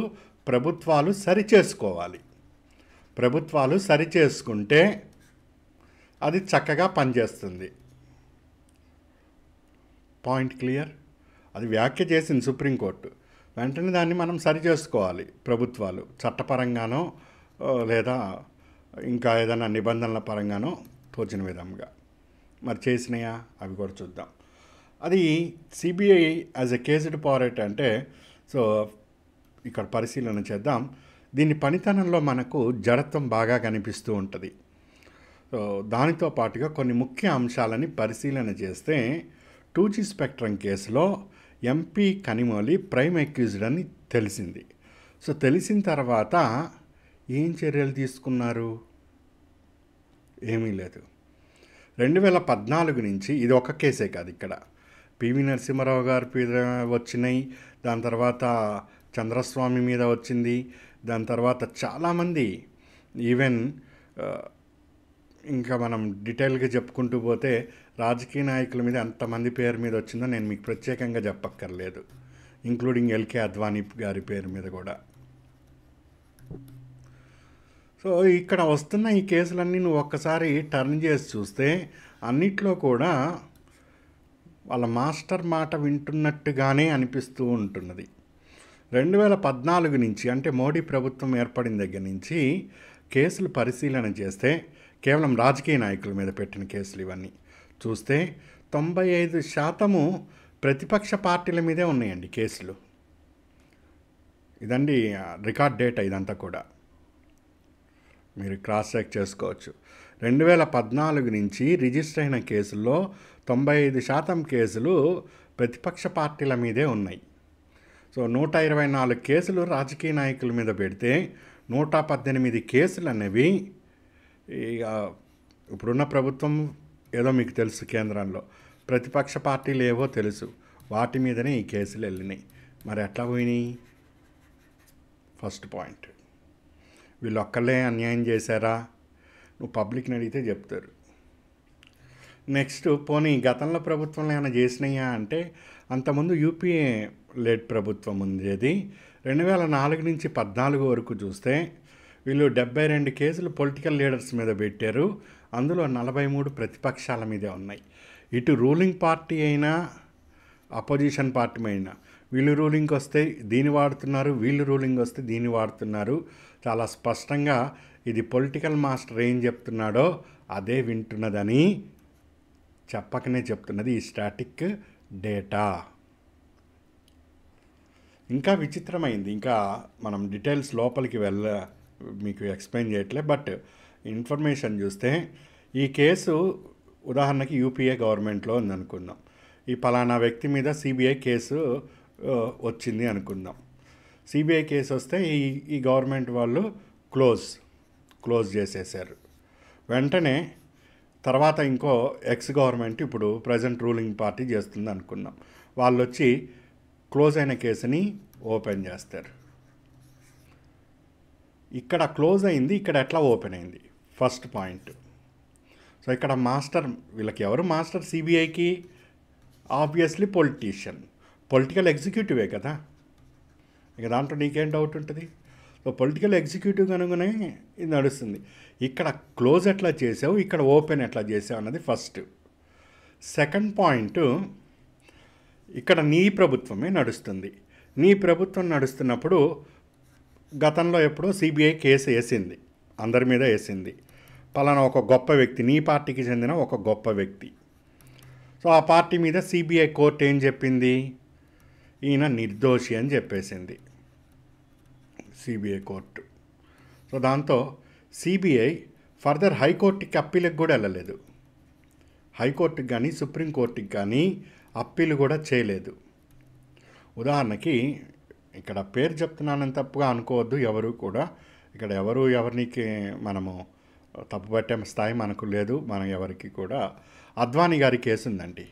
ప్రభుత్వాలు సరిచేసుకోవాలి. ప్రభుత్వాలు సరిచేసుకుంటే అది చక్కగా పనిచేస్తుంది. Point clear? అది వ్యాఖ్య చేసింది సుప్రీంకోర్టు, వెంటనే దాన్ని మనం సరిచేసుకోవాలి. ప్రభుత్వాలు చట్టపరంగానో లేదా ఇంకా ఏదైనా నిబంధనల పరంగానో తోచిన విధంగా మరి చేసినాయా అవి కూడా చూద్దాం. అది CBI as a caged parrot అంటే, సో ఇక్కడ పరిశీలన చేద్దాం. దీని పనితనంలో మనకు జడత్వం బాగా కనిపిస్తూ ఉంటుంది. సో దానితో పాటుగా కొన్ని ముఖ్య అంశాలని పరిశీలన చేస్తే 2G స్పెక్ట్రమ్ కేసులో ఎంపీ కనిమొళి ప్రైమ్ అక్యూజ్డ్ అని తెలిసింది. సో తెలిసిన తర్వాత ఏం చర్యలు తీసుకున్నారు? ఏమీ లేదు. 2014 నుంచి ఇది ఒక కేసే కాదు, ఇక్కడ పివి నరసింహారావు గారి మీద వచ్చినాయి, దాని తర్వాత చంద్రస్వామి మీద వచ్చింది, దాని తర్వాత చాలామంది ఈవెన్ ఇంకా మనం డీటెయిల్గా చెప్పుకుంటూ పోతే రాజకీయ నాయకుల మీద ఎంతమంది పేరు మీద వచ్చిందో నేను మీకు ప్రత్యేకంగా చెప్పక్కర్లేదు, ఇంక్లూడింగ్ ఎల్కే అద్వానీ గారి పేరు మీద కూడా. సో ఇక్కడ వస్తున్న ఈ కేసులన్నీ నువ్వు ఒక్కసారి టర్న్ చేసి చూస్తే అన్నిట్లో కూడా వాళ్ళ మాస్టర్ మాట వింటున్నట్టుగానే అనిపిస్తూ ఉంటున్నది. 2014 నుంచి అంటే మోడీ ప్రభుత్వం ఏర్పడిన దగ్గర నుంచి కేసులు పరిశీలన చేస్తే కేవలం రాజకీయ నాయకుల మీద పెట్టిన కేసులు ఇవన్నీ చూస్తే 95% ప్రతిపక్ష పార్టీల మీదే ఉన్నాయండి కేసులు. ఇదండి రికార్డ్ డేటా, ఇదంతా కూడా మీరు క్రాస్ చెక్ చేసుకోవచ్చు. 2014 నుంచి రిజిస్టర్ అయిన కేసుల్లో 95% కేసులు ప్రతిపక్ష పార్టీల మీదే ఉన్నాయి. సో 124 కేసులు రాజకీయ నాయకుల మీద పెడితే 118 కేసులు అనేవి ఇప్పుడున్న ప్రభుత్వం ఏదో మీకు తెలుసు, కేంద్రంలో ప్రతిపక్ష పార్టీలు ఏవో తెలుసు, వాటి మీదనే ఈ కేసులు వెళ్ళినాయి. మరి ఎట్లా పోయినాయి? ఫస్ట్ పాయింట్, వీళ్ళు ఒక్కళ్ళే అన్యాయం చేశారా? నువ్వు పబ్లిక్ని అడిగితే చెప్తారు. నెక్స్ట్, పోనీ గతంలో ప్రభుత్వంలో ఏమైనా చేసినాయా అంటే, అంతకుముందు యూపీఏ లెడ్ ప్రభుత్వం ఉండేది. 2004 నుంచి 2014 వరకు చూస్తే వీళ్ళు 72 కేసులు పొలిటికల్ లీడర్స్ మీద పెట్టారు. అందులో 43 ప్రతిపక్షాల మీదే ఉన్నాయి. ఇటు రూలింగ్ పార్టీ అయినా అపోజిషన్ పార్టీ అయినా వీళ్ళు రూలింగ్కి వస్తే దీన్ని వాడుతున్నారు, వీళ్ళు రూలింగ్ వస్తే దీన్ని వాడుతున్నారు. చాలా స్పష్టంగా ఇది పొలిటికల్ మాస్టర్ ఏం చెప్తున్నాడో అదే వింటున్నదని చెప్పకనే చెప్తున్నది ఈ స్టాటిక్ డేటా. ఇంకా విచిత్రమైంది, ఇంకా మనం డీటెయిల్స్ లోపలికి మీకు ఎక్స్ప్లెయిన్ చేయట్లే, బట్ ఇన్ఫర్మేషన్ చూస్తే ఈ కేసు ఉదాహరణకి యూపీఏ గవర్నమెంట్లో ఉందనుకుందాం. ఈ పలానా వ్యక్తి మీద సిబిఐ కేసు వచ్చింది అనుకుందాం. సిబిఐ కేసు వస్తే ఈ గవర్నమెంట్ వాళ్ళు క్లోజ్ చేసేసారు. వెంటనే తర్వాత ఇంకో ఎక్స్ గవర్నమెంట్ ఇప్పుడు ప్రజెంట్ రూలింగ్ పార్టీ చేస్తుంది అనుకుందాం. వాళ్ళు వచ్చి క్లోజ్ అయిన కేసుని ఓపెన్ చేస్తారు. ఇక్కడ క్లోజ్ అయింది, ఇక్కడ ఎట్లా ఓపెన్ అయింది ఫస్ట్ పాయింట్. సో ఇక్కడ మాస్టర్, వీళ్ళకి ఎవరు మాస్టర్? సిబిఐకి ఆబ్వియస్లీ పొలిటికల్ ఎగ్జిక్యూటివే కదా, ఇక దాంట్లో నీకేం డౌట్ ఉంటుంది? సో పొలిటికల్ ఎగ్జిక్యూటివ్ కనుగొనే ఇది నడుస్తుంది. ఇక్కడ క్లోజ్ ఎట్లా చేసావు, ఇక్కడ ఓపెన్ ఎట్లా చేసావు అన్నది ఫస్ట్. సెకండ్ పాయింట్, ఇక్కడ నీ ప్రభుత్వమే నడుస్తుంది. నీ ప్రభుత్వం నడుస్తున్నప్పుడు గతంలో ఎప్పుడో సిబిఐ కేసు వేసింది, అందరి మీద వేసింది. పలానా ఒక గొప్ప వ్యక్తి, నీ పార్టీకి చెందిన ఒక గొప్ప వ్యక్తి. సో ఆ పార్టీ మీద సిబిఐ కోర్టు ఏం చెప్పింది? ఈయన నిర్దోషి అని చెప్పేసింది సిబిఐ కోర్టు. సో దాంతో సిబిఐ ఫర్దర్ హైకోర్టుకి అప్పీలకు కూడా వెళ్ళలేదు. హైకోర్టుకి కానీ సుప్రీంకోర్టుకి కానీ అప్పీలు కూడా చేయలేదు. ఉదాహరణకి ఇక్కడ పేరు చెప్తున్నానని తప్పుగా అనుకోవద్దు ఎవరు కూడా. ఇక్కడ ఎవరికి మనము తప్పుపట్టే స్థాయి మనకు లేదు, మనం ఎవరికి కూడా. అద్వానీ గారి కేసు ఉందండి,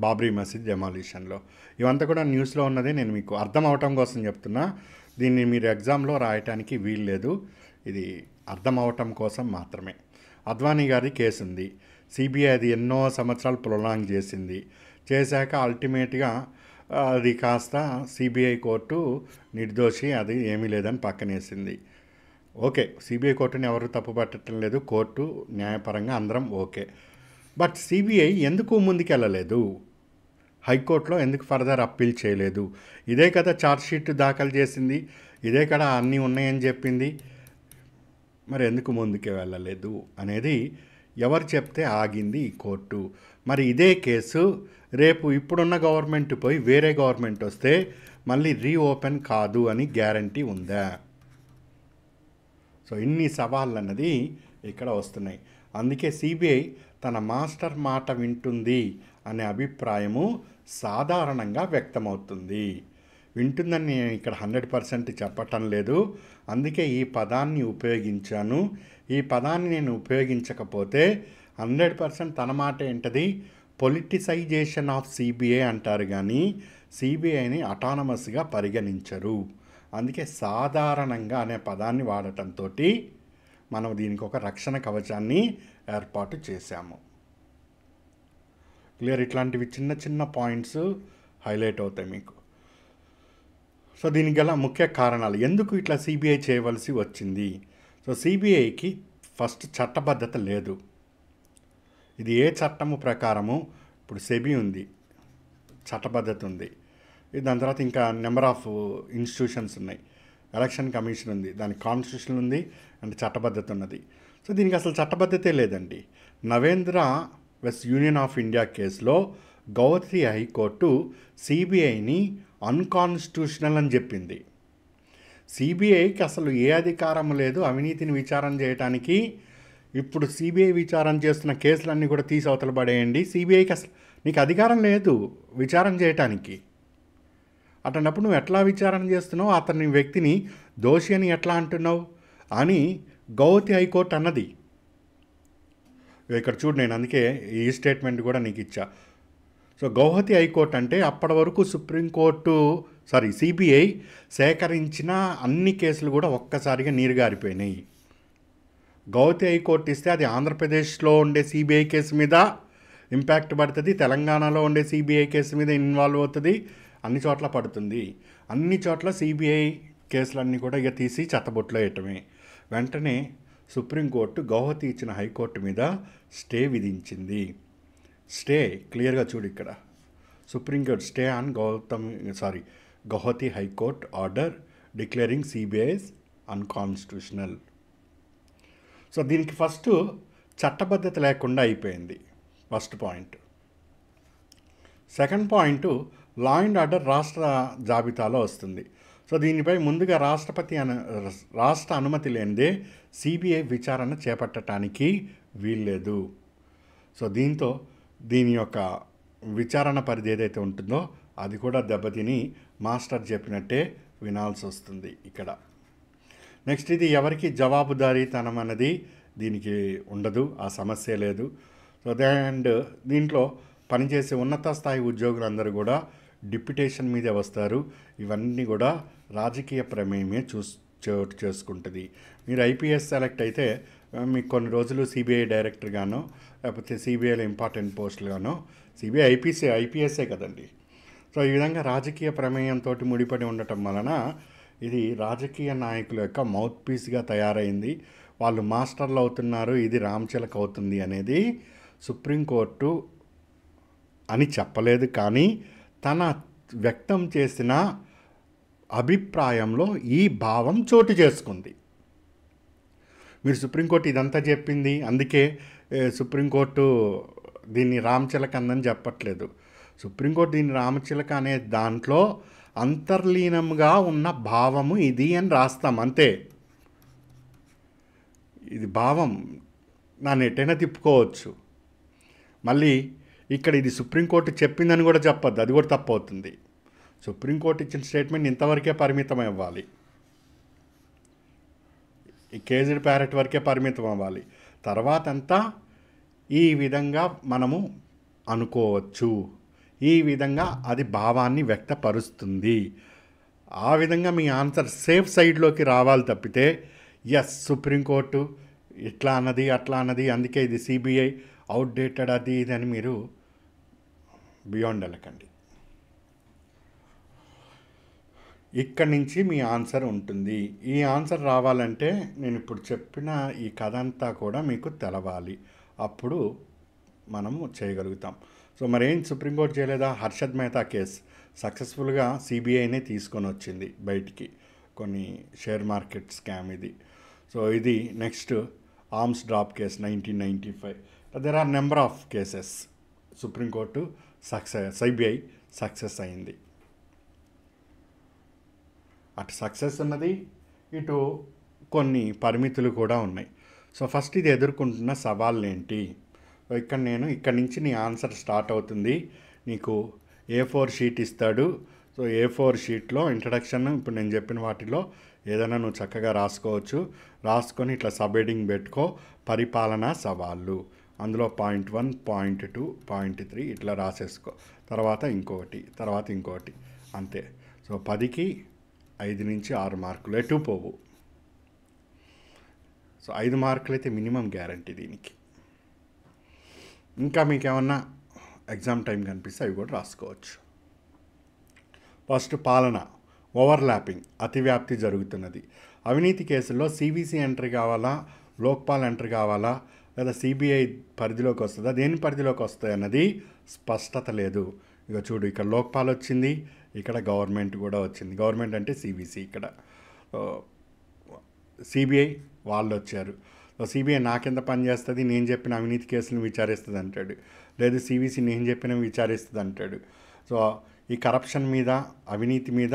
బాబ్రీ మసీద్ డెమాలిషన్లో. ఇవంతా కూడా న్యూస్లో ఉన్నదే, నేను మీకు అర్థం అవటం కోసం చెప్తున్నా. దీన్ని మీరు ఎగ్జామ్లో రాయటానికి వీల్లేదు, ఇది అర్థం అవటం కోసం మాత్రమే. అద్వానీ గారి కేసు ఉంది, సిబిఐ అది ఎన్నో సంవత్సరాలు ప్రొలాంగ్ చేశాక అల్టిమేట్గా అది కాస్త సిబిఐ కోర్టు నిర్దోషి, అది ఏమీ లేదని పక్కనేసింది. ఓకే, సిబిఐ కోర్టుని ఎవరు తప్పు పట్టడం లేదు, కోర్టు న్యాయపరంగా అందరం ఓకే. బట్ సిబిఐ ఎందుకు ముందుకెళ్ళలేదు? హైకోర్టులో ఎందుకు ఫర్దర్ అప్పీల్ చేయలేదు? ఇదే కదా ఛార్జ్షీట్ దాఖలు చేసింది, ఇదే కదా అన్నీ ఉన్నాయని చెప్పింది. మరి ఎందుకు ముందుకు వెళ్ళలేదు అనేది ఎవరు చెప్తే ఆగింది ఈ కోర్టు. మరి ఇదే కేసు రేపు ఇప్పుడున్న గవర్నమెంట్ పోయి వేరే గవర్నమెంట్ వస్తే మళ్ళీ రీఓపెన్ కాదు అని గ్యారంటీ ఉందా? సో ఇన్ని సవాళ్ళు అన్నది ఇక్కడ వస్తున్నాయి. అందుకే సిబిఐ తన మాస్టర్ మాట వింటుంది అనే అభిప్రాయము సాధారణంగా వ్యక్తమవుతుంది. వింటుందని నేను ఇక్కడ 100% చెప్పటం లేదు, అందుకే ఈ పదాన్ని ఉపయోగించాను. ఈ పదాన్ని నేను ఉపయోగించకపోతే 100% తన మాట ఏంటది? పొలిటిసైజేషన్ ఆఫ్ సిబిఐ అంటారు, కానీ సిబిఐని అటానమస్గా పరిగణించరు. అందుకే సాధారణంగా అనే పదాన్ని వాడటంతో మనం దీనికి ఒక రక్షణ కవచాన్ని ఏర్పాటు చేశాము. క్లియర్? ఇట్లాంటివి చిన్న చిన్న పాయింట్స్ హైలైట్ అవుతాయి మీకు. సో దీనికి గల ముఖ్య కారణాలు, ఎందుకు ఇట్లా సిబిఐ చేయవలసి వచ్చింది? సో సిబిఐకి ఫస్ట్ చట్టబద్ధత లేదు. ఇది ఏ చట్టము ప్రకారము, ఇప్పుడు సెబీ ఉంది, చట్టబద్ధత ఉంది. దాని తర్వాత ఇంకా నెంబర్ ఆఫ్ ఇన్స్టిట్యూషన్స్ ఉన్నాయి. ఎలక్షన్ కమిషన్ ఉంది, దానికి కాన్స్టిట్యూషన్ ఉంది, అంటే చట్టబద్ధత ఉన్నది. సో దీనికి అసలు చట్టబద్ధతే లేదండి. నవేంద్ర వెస్ యూనియన్ ఆఫ్ ఇండియా కేసులో గౌహతి హైకోర్టు సిబిఐని అన్కాన్స్టిట్యూషనల్ అని చెప్పింది. సిబిఐకి అసలు ఏ అధికారం లేదు అవినీతిని విచారణ చేయడానికి. ఇప్పుడు సిబిఐ విచారణ చేస్తున్న కేసులన్నీ కూడా తీసి అవతల పడేయండి. సిబిఐకి అసలు నీకు అధికారం లేదు విచారణ చేయటానికి. అటువంటిప్పుడు నువ్వు ఎట్లా విచారణ చేస్తున్నావు, అతని వ్యక్తిని దోషి అని ఎట్లా అంటున్నావు అని గౌహతి హైకోర్టు అన్నది. ఇక్కడ చూడు, నేను అందుకే ఈ స్టేట్మెంట్ కూడా నీకు ఇచ్చా. సో గౌహతి హైకోర్టు అంటే అప్పటి వరకు సిబిఐ సేకరించిన అన్ని కేసులు కూడా ఒక్కసారిగా నీరుగారిపోయినాయి. గౌహతి హైకోర్టు ఇస్తే అది ఆంధ్రప్రదేశ్లో ఉండే సిబిఐ కేసు మీద ఇంపాక్ట్ పడుతుంది, తెలంగాణలో ఉండే సిబిఐ కేసు మీద ఇన్వాల్వ్ అవుతుంది, అన్ని చోట్ల పడుతుంది. అన్ని చోట్ల సిబిఐ కేసులన్నీ కూడా ఇక తీసి చెత్తబొట్లో వేయటమే. వెంటనే సుప్రీంకోర్టు గౌహతి ఇచ్చిన హైకోర్టు మీద స్టే విధించింది. స్టే క్లియర్గా చూడు ఇక్కడ. Supreme Court stay on Guwahati High Court order declaring CBI is unconstitutional. So దీనికి ఫస్ట్ చట్టబద్ధత లేకుండా అయిపోయింది, first point. Second point, law and order రాష్ట్ర జాబితాలో వస్తుంది. సో దీనిపై ముందుగా రాష్ట్ర అనుమతి లేనిదే సిబిఐ విచారణ చేపట్టడానికి వీల్లేదు. సో దీంతో దీని యొక్క విచారణ పరిధి ఏదైతే ఉంటుందో అది కూడా దెబ్బతిని మాస్టర్ చెప్పినట్టే వినాల్సి వస్తుంది ఇక్కడ. నెక్స్ట్, ఇది ఎవరికి జవాబుదారీతనం అన్నది దీనికి ఉండదు, ఆ సమస్య లేదు. సో అండ్ దీంట్లో పనిచేసే ఉన్నత స్థాయి ఉద్యోగులందరూ కూడా డిప్యుటేషన్ మీదే వస్తారు. ఇవన్నీ కూడా రాజకీయ ప్రమేయమే చోటు చేసుకుంటుంది. మీరు ఐపీఎస్ సెలెక్ట్ అయితే మీకు కొన్ని రోజులు సిబిఐ డైరెక్టర్గానో లేకపోతే సిబిఐలో ఇంపార్టెంట్ పోస్టులుగానో, సిబిఐ ఐపీఎస్ఏ కదండి. సో ఈ విధంగా రాజకీయ ప్రమేయంతో ముడిపడి ఉండటం వలన ఇది రాజకీయ నాయకుల యొక్క మౌత్ పీస్గా తయారైంది. వాళ్ళు మాస్టర్లు అవుతున్నారు, ఇది రామచిలక అవుతుంది అనేది సుప్రీంకోర్టు అని చెప్పలేదు, కానీ తన వ్యక్తం చేసిన అభిప్రాయంలో ఈ భావం చోటు చేసుకుంది. మీరు సుప్రీంకోర్టు ఇదంతా చెప్పింది, అందుకే సుప్రీంకోర్టు దీన్ని రామచిలక అందని చెప్పట్లేదు. సుప్రీంకోర్టు దీన్ని రామచిలక అనే దాంట్లో అంతర్లీనంగా ఉన్న భావము ఇది అని రాస్తాం, అంతే. ఇది భావం, దాన్ని ఎటైనా తిప్పుకోవచ్చు. మళ్ళీ ఇక్కడ ఇది సుప్రీంకోర్టు చెప్పిందని కూడా చెప్పొద్దు, అది కూడా తప్పు అవుతుంది. సుప్రీంకోర్టు ఇచ్చిన స్టేట్మెంట్ ఇంతవరకే పరిమితం అవ్వాలి, ఈ కేజ్డ్ ప్యారెట్ వరకే పరిమితం అవ్వాలి. తర్వాత అంతా ఈ విధంగా మనము అనుకోవచ్చు, ఈ విధంగా అది భావాన్ని వ్యక్తపరుస్తుంది. ఆ విధంగా మీ ఆన్సర్ సేఫ్ సైడ్లోకి రావాలి తప్పితే ఎస్ సుప్రీంకోర్టు ఇట్లా అన్నది అట్లా అన్నది అందుకే ఇది సిబిఐ అవుట్డేటెడ్ అది ఇది అని మీరు బియాండ్ వెళ్ళకండి. ఇక్కడి నుంచి మీ ఆన్సర్ ఉంటుంది. ఈ ఆన్సర్ రావాలంటే నేను ఇప్పుడు చెప్పిన ఈ కథ అంతా కూడా మీకు తెలవాలి, అప్పుడు మనము చేయగలుగుతాం. సో మరేం సుప్రీంకోర్టు చేయలేదా? హర్షద్ మెహతా కేసు సక్సెస్ఫుల్గా సిబిఐనే తీసుకొని వచ్చింది బయటికి, కొన్ని షేర్ మార్కెట్ స్కామ్ ఇది. సో ఇది next arms drop case 1995. There are number of cases supreme court CBI success అయింది. అటు సక్సెస్ ఉన్నది, ఇటు కొన్ని పరిమితులు కూడా ఉన్నాయి. సో ఫస్ట్ ఇది ఎదుర్కొంటున్న సవాళ్ళు ఏంటి? ఇక్కడి నుంచి నీ ఆన్సర్ స్టార్ట్ అవుతుంది. నీకు A4 షీట్ ఇస్తాడు. సో A4 షీట్లో ఇంట్రడక్షన్ ఇప్పుడు నేను చెప్పిన వాటిలో ఏదైనా నువ్వు చక్కగా రాసుకోవచ్చు. రాసుకొని ఇట్లా సబ్ హెడింగ్ పెట్టుకో, పరిపాలనా సవాళ్ళు. అందులో పాయింట్ 1, పాయింట్ 2, పాయింట్ 3 ఇట్లా రాసేసుకో. తర్వాత ఇంకొకటి అంతే. సో 10కి 5 నుంచి 6 మార్కులు ఎటు పోవు. సో 5 మార్కులు అయితే మినిమం గ్యారంటీ దీనికి. ఇంకా మీకు ఏమన్నా ఎగ్జామ్ టైం కనిపిస్తే అవి కూడా రాసుకోవచ్చు. ఫస్ట్ పాలన, ఓవర్లాపింగ్, అతివ్యాప్తి జరుగుతున్నది. అవినీతి కేసుల్లో సివిసి ఎంట్రీ కావాలా, లోక్పాల్ ఎంట్రీ కావాలా, లేదా సిబిఐ పరిధిలోకి వస్తుందా, దేని పరిధిలోకి వస్తాయి అన్నది స్పష్టత లేదు. ఇక చూడు, ఇక్కడ లోక్పాల్ వచ్చింది, ఇక్కడ గవర్నమెంట్ కూడా వచ్చింది. గవర్నమెంట్ అంటే సివిసి, ఇక్కడ సిబిఐ వాళ్ళు వచ్చారు. సిబిఐ నాకెంత పని చేస్తుంది, నేను చెప్పిన అవినీతి కేసులను విచారిస్తుంది అంటాడు. లేదు సివిసి నేను చెప్పిన విచారిస్తుంది అంటాడు. సో ఈ కరప్షన్ మీద, అవినీతి మీద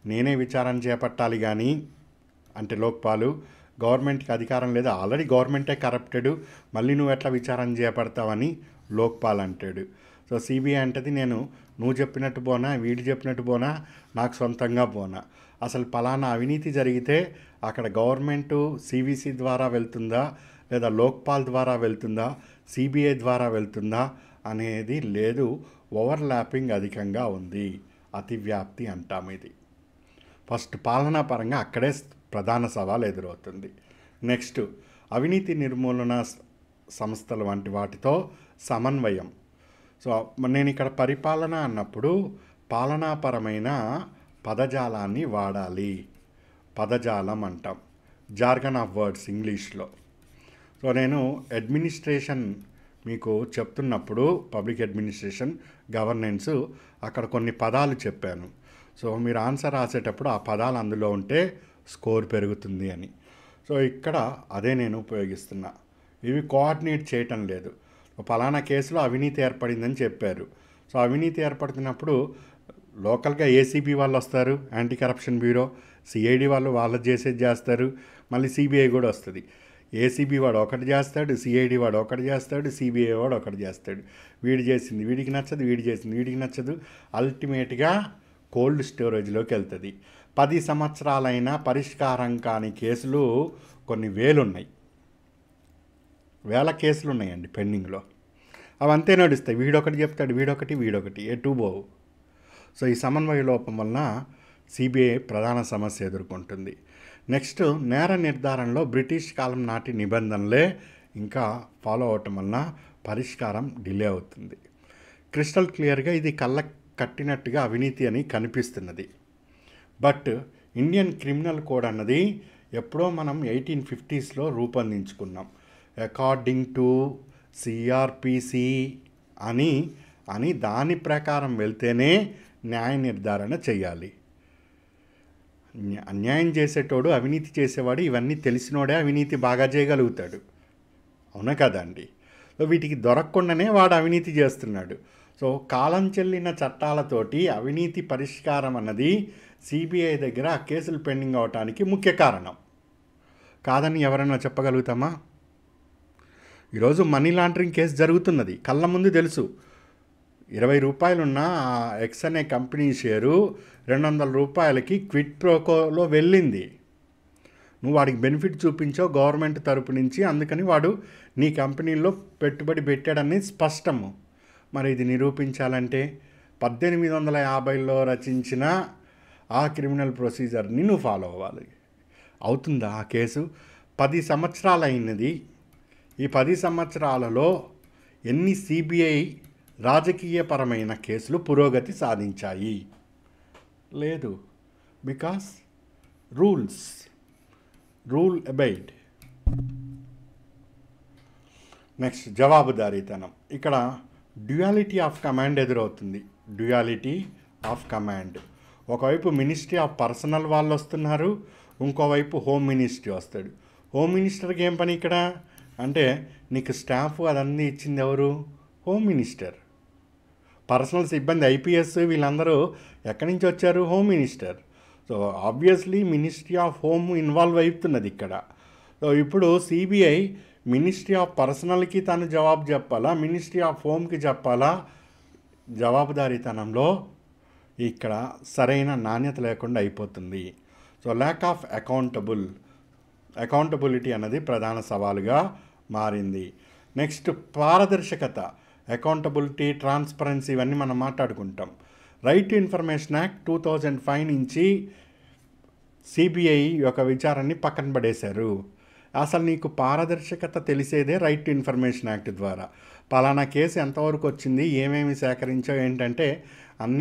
నేనే విచారణ చేపట్టాలి కానీ, అంటే లోక్పాలు గవర్నమెంట్కి అధికారం లేదు, ఆల్రెడీ గవర్నమెంటే కరప్టెడ్, మళ్ళీ నువ్వు ఎట్లా విచారణ చేపడతావని లోక్పాల్ అంటాడు. సో సిబిఐ అంటది నువ్వు చెప్పినట్టు పోనా, వీళ్ళు చెప్పినట్టు పోనా, నాకు సొంతంగా పోనా, అసలు పలానా అవినీతి జరిగితే అక్కడ గవర్నమెంటు సివిసి ద్వారా వెళ్తుందా, లేదా లోక్పాల్ ద్వారా వెళ్తుందా, సిబిఐ ద్వారా వెళ్తుందా అనేది లేదు. ఓవర్లాపింగ్ అధికంగా ఉంది, అతివ్యాప్తి అంటాం ఇది. ఫస్ట్ పాలనా పరంగా అక్కడే ప్రధాన సవాల్ ఎదురవుతుంది. నెక్స్ట్ అవినీతి నిర్మూలన సంస్థలు వంటి వాటితో సమన్వయం. సో నేను ఇక్కడ పరిపాలన అన్నప్పుడు పాలనాపరమైన పదజాలాన్ని వాడాలి. పదజాలం అంటాం, జార్గన్ ఆఫ్ వర్డ్స్ ఇంగ్లీష్లో. సో నేను అడ్మినిస్ట్రేషన్ మీకు చెప్తున్నప్పుడు పబ్లిక్ అడ్మినిస్ట్రేషన్ గవర్నెన్స్ అక్కడ కొన్ని పదాలు చెప్పాను. సో మీరు ఆన్సర్ రాసేటప్పుడు ఆ పదాలు అందులో ఉంటే స్కోర్ పెరుగుతుంది అని. సో ఇక్కడ అదే నేను ఉపయోగిస్తున్నా. ఇవి కోఆర్డినేట్ చేయటం లేదు. ఫలానా కేసులో అవినీతి ఏర్పడిందని చెప్పారు. సో అవినీతి ఏర్పడుతున్నప్పుడు లోకల్గా ఏసీబీ వాళ్ళు వస్తారు, యాంటీ కరప్షన్ బ్యూరో, సిఐడి వాళ్ళు చేసేది చేస్తారు, మళ్ళీ సిబిఐ కూడా వస్తుంది. ఏసీబీ వాడు ఒకటి చేస్తాడు, సిఐడి వాడు ఒకటి చేస్తాడు, సిబిఐ వాడు ఒకటి చేస్తాడు. వీడు చేసింది వీడికి నచ్చదు, వీడి చేసింది వీడికి నచ్చదు. అల్టిమేట్గా కోల్డ్ స్టోరేజ్లోకి వెళ్తుంది. 10 సంవత్సరాలైనా పరిష్కారం కాని కేసులు కొన్ని వేలున్నాయి, వేల కేసులు ఉన్నాయండి పెండింగ్లో. అవి అంతే నడుస్తాయి. వీడొకటి చెప్తాడు, వీడొకటి ఎటు పోవు. సో ఈ సమన్వయ లోపం వలన సిబిఐ ప్రధాన సమస్య ఎదుర్కొంటుంది. నెక్స్ట్, నేర నిర్ధారణలో బ్రిటిష్ కాలం నాటి నిబంధనలే ఇంకా ఫాలో అవటం వలన పరిష్కారం డిలే అవుతుంది. క్రిస్టల్ క్లియర్గా ఇది కళ్ళ కట్టినట్టుగా అవినీతి అని కనిపిస్తున్నది. బట్ ఇండియన్ క్రిమినల్ కోడ్ అన్నది ఎప్పుడో మనం 1850స్లో రూపొందించుకున్నాం. అకార్డింగ్ టు సిఆర్పిసి అని దాని ప్రకారం వెళ్తేనే న్యాయ నిర్ధారణ చేయాలి. అన్యాయం చేసేటోడు, అవినీతి చేసేవాడు ఇవన్నీ తెలిసినోడే అవినీతి బాగా చేయగలుగుతాడు. అవునా కదండి? సో వీటికి దొరకకుండానే వాడు అవినీతి చేస్తున్నాడు. సో కాలం చెల్లిన చట్టాలతోటి అవినీతి పరిష్కారం అన్నది సిబిఐ దగ్గర ఆ కేసులు పెండింగ్ అవటానికి ముఖ్య కారణం కాదని ఎవరైనా చెప్పగలుగుతామా? ఈరోజు మనీ లాండరింగ్ కేసు జరుగుతున్నది, కళ్ళ ముందు తెలుసు. 20 రూపాయలున్న ఎక్స్ అనే కంపెనీ షేరు 200 రూపాయలకి క్విడ్ ప్రోకోలో వెళ్ళింది. నువ్వు వాడికి బెనిఫిట్ చూపించావు గవర్నమెంట్ తరపు నుంచి, అందుకని వాడు నీ కంపెనీలో పెట్టుబడి పెట్టాడని స్పష్టము. మరి ఇది నిరూపించాలంటే 1850లో రచించిన ఆ క్రిమినల్ ప్రొసీజర్ని నువ్వు ఫాలో అవ్వాలి. అవుతుందా ఆ కేసు? 10 సంవత్సరాలు అయినది. ఈ 10 సంవత్సరాలలో ఎన్ని సిబిఐ రాజకీయపరమైన కేసులు పురోగతి సాధించాయి? లేదు. Because rule abide. నెక్స్ట్, జవాబుదారీతనం. ఇక్కడ డ్యుయాలిటీ ఆఫ్ కమాండ్ ఎదురవుతుంది. Duality of command. ఒకవైపు మినిస్ట్రీ ఆఫ్ పర్సనల్ వాళ్ళు వస్తున్నారు, ఇంకోవైపు హోమ్ మినిస్ట్రీ వస్తాడు. హోమ్ మినిస్టర్కి ఏం పని ఇక్కడ అంటే, నీకు స్టాఫ్ అదన్నీ ఇచ్చింది ఎవరు? Home minister. పర్సనల్ సిబ్బంది ఐపీఎస్ వీళ్ళందరూ ఎక్కడి నుంచి వచ్చారు? Home minister. So obviously ministry of home involve అవుతున్నది ఇక్కడ. సో ఇప్పుడు సిబిఐ మినిస్ట్రీ ఆఫ్ పర్సనల్కి తను జవాబు చెప్పాలా, మినిస్ట్రీ ఆఫ్ హోమ్కి చెప్పాలా? జవాబుదారీతనంలో ఇక్కడ సరైన నాణ్యత లేకుండా అయిపోతుంది. సో ల్యాక్ ఆఫ్ అకౌంటబిలిటీ అన్నది ప్రధాన సవాలుగా మారింది. నెక్స్ట్, పారదర్శకత. అకౌంటబిలిటీ, ట్రాన్స్పరెన్సీ ఇవన్నీ మనం మాట్లాడుకుంటాం. రైట్ టు ఇన్ఫర్మేషన్ యాక్ట్ 2005 నుంచి సిబిఐ యొక్క విచారాన్ని పక్కన పడేశారు. అసలు నీకు పారదర్శకత తెలిసేదే రైట్ టు ఇన్ఫర్మేషన్ యాక్ట్ ద్వారా. పలానా కేసు ఎంతవరకు వచ్చింది, ఏమేమి సేకరించావు ఏంటంటే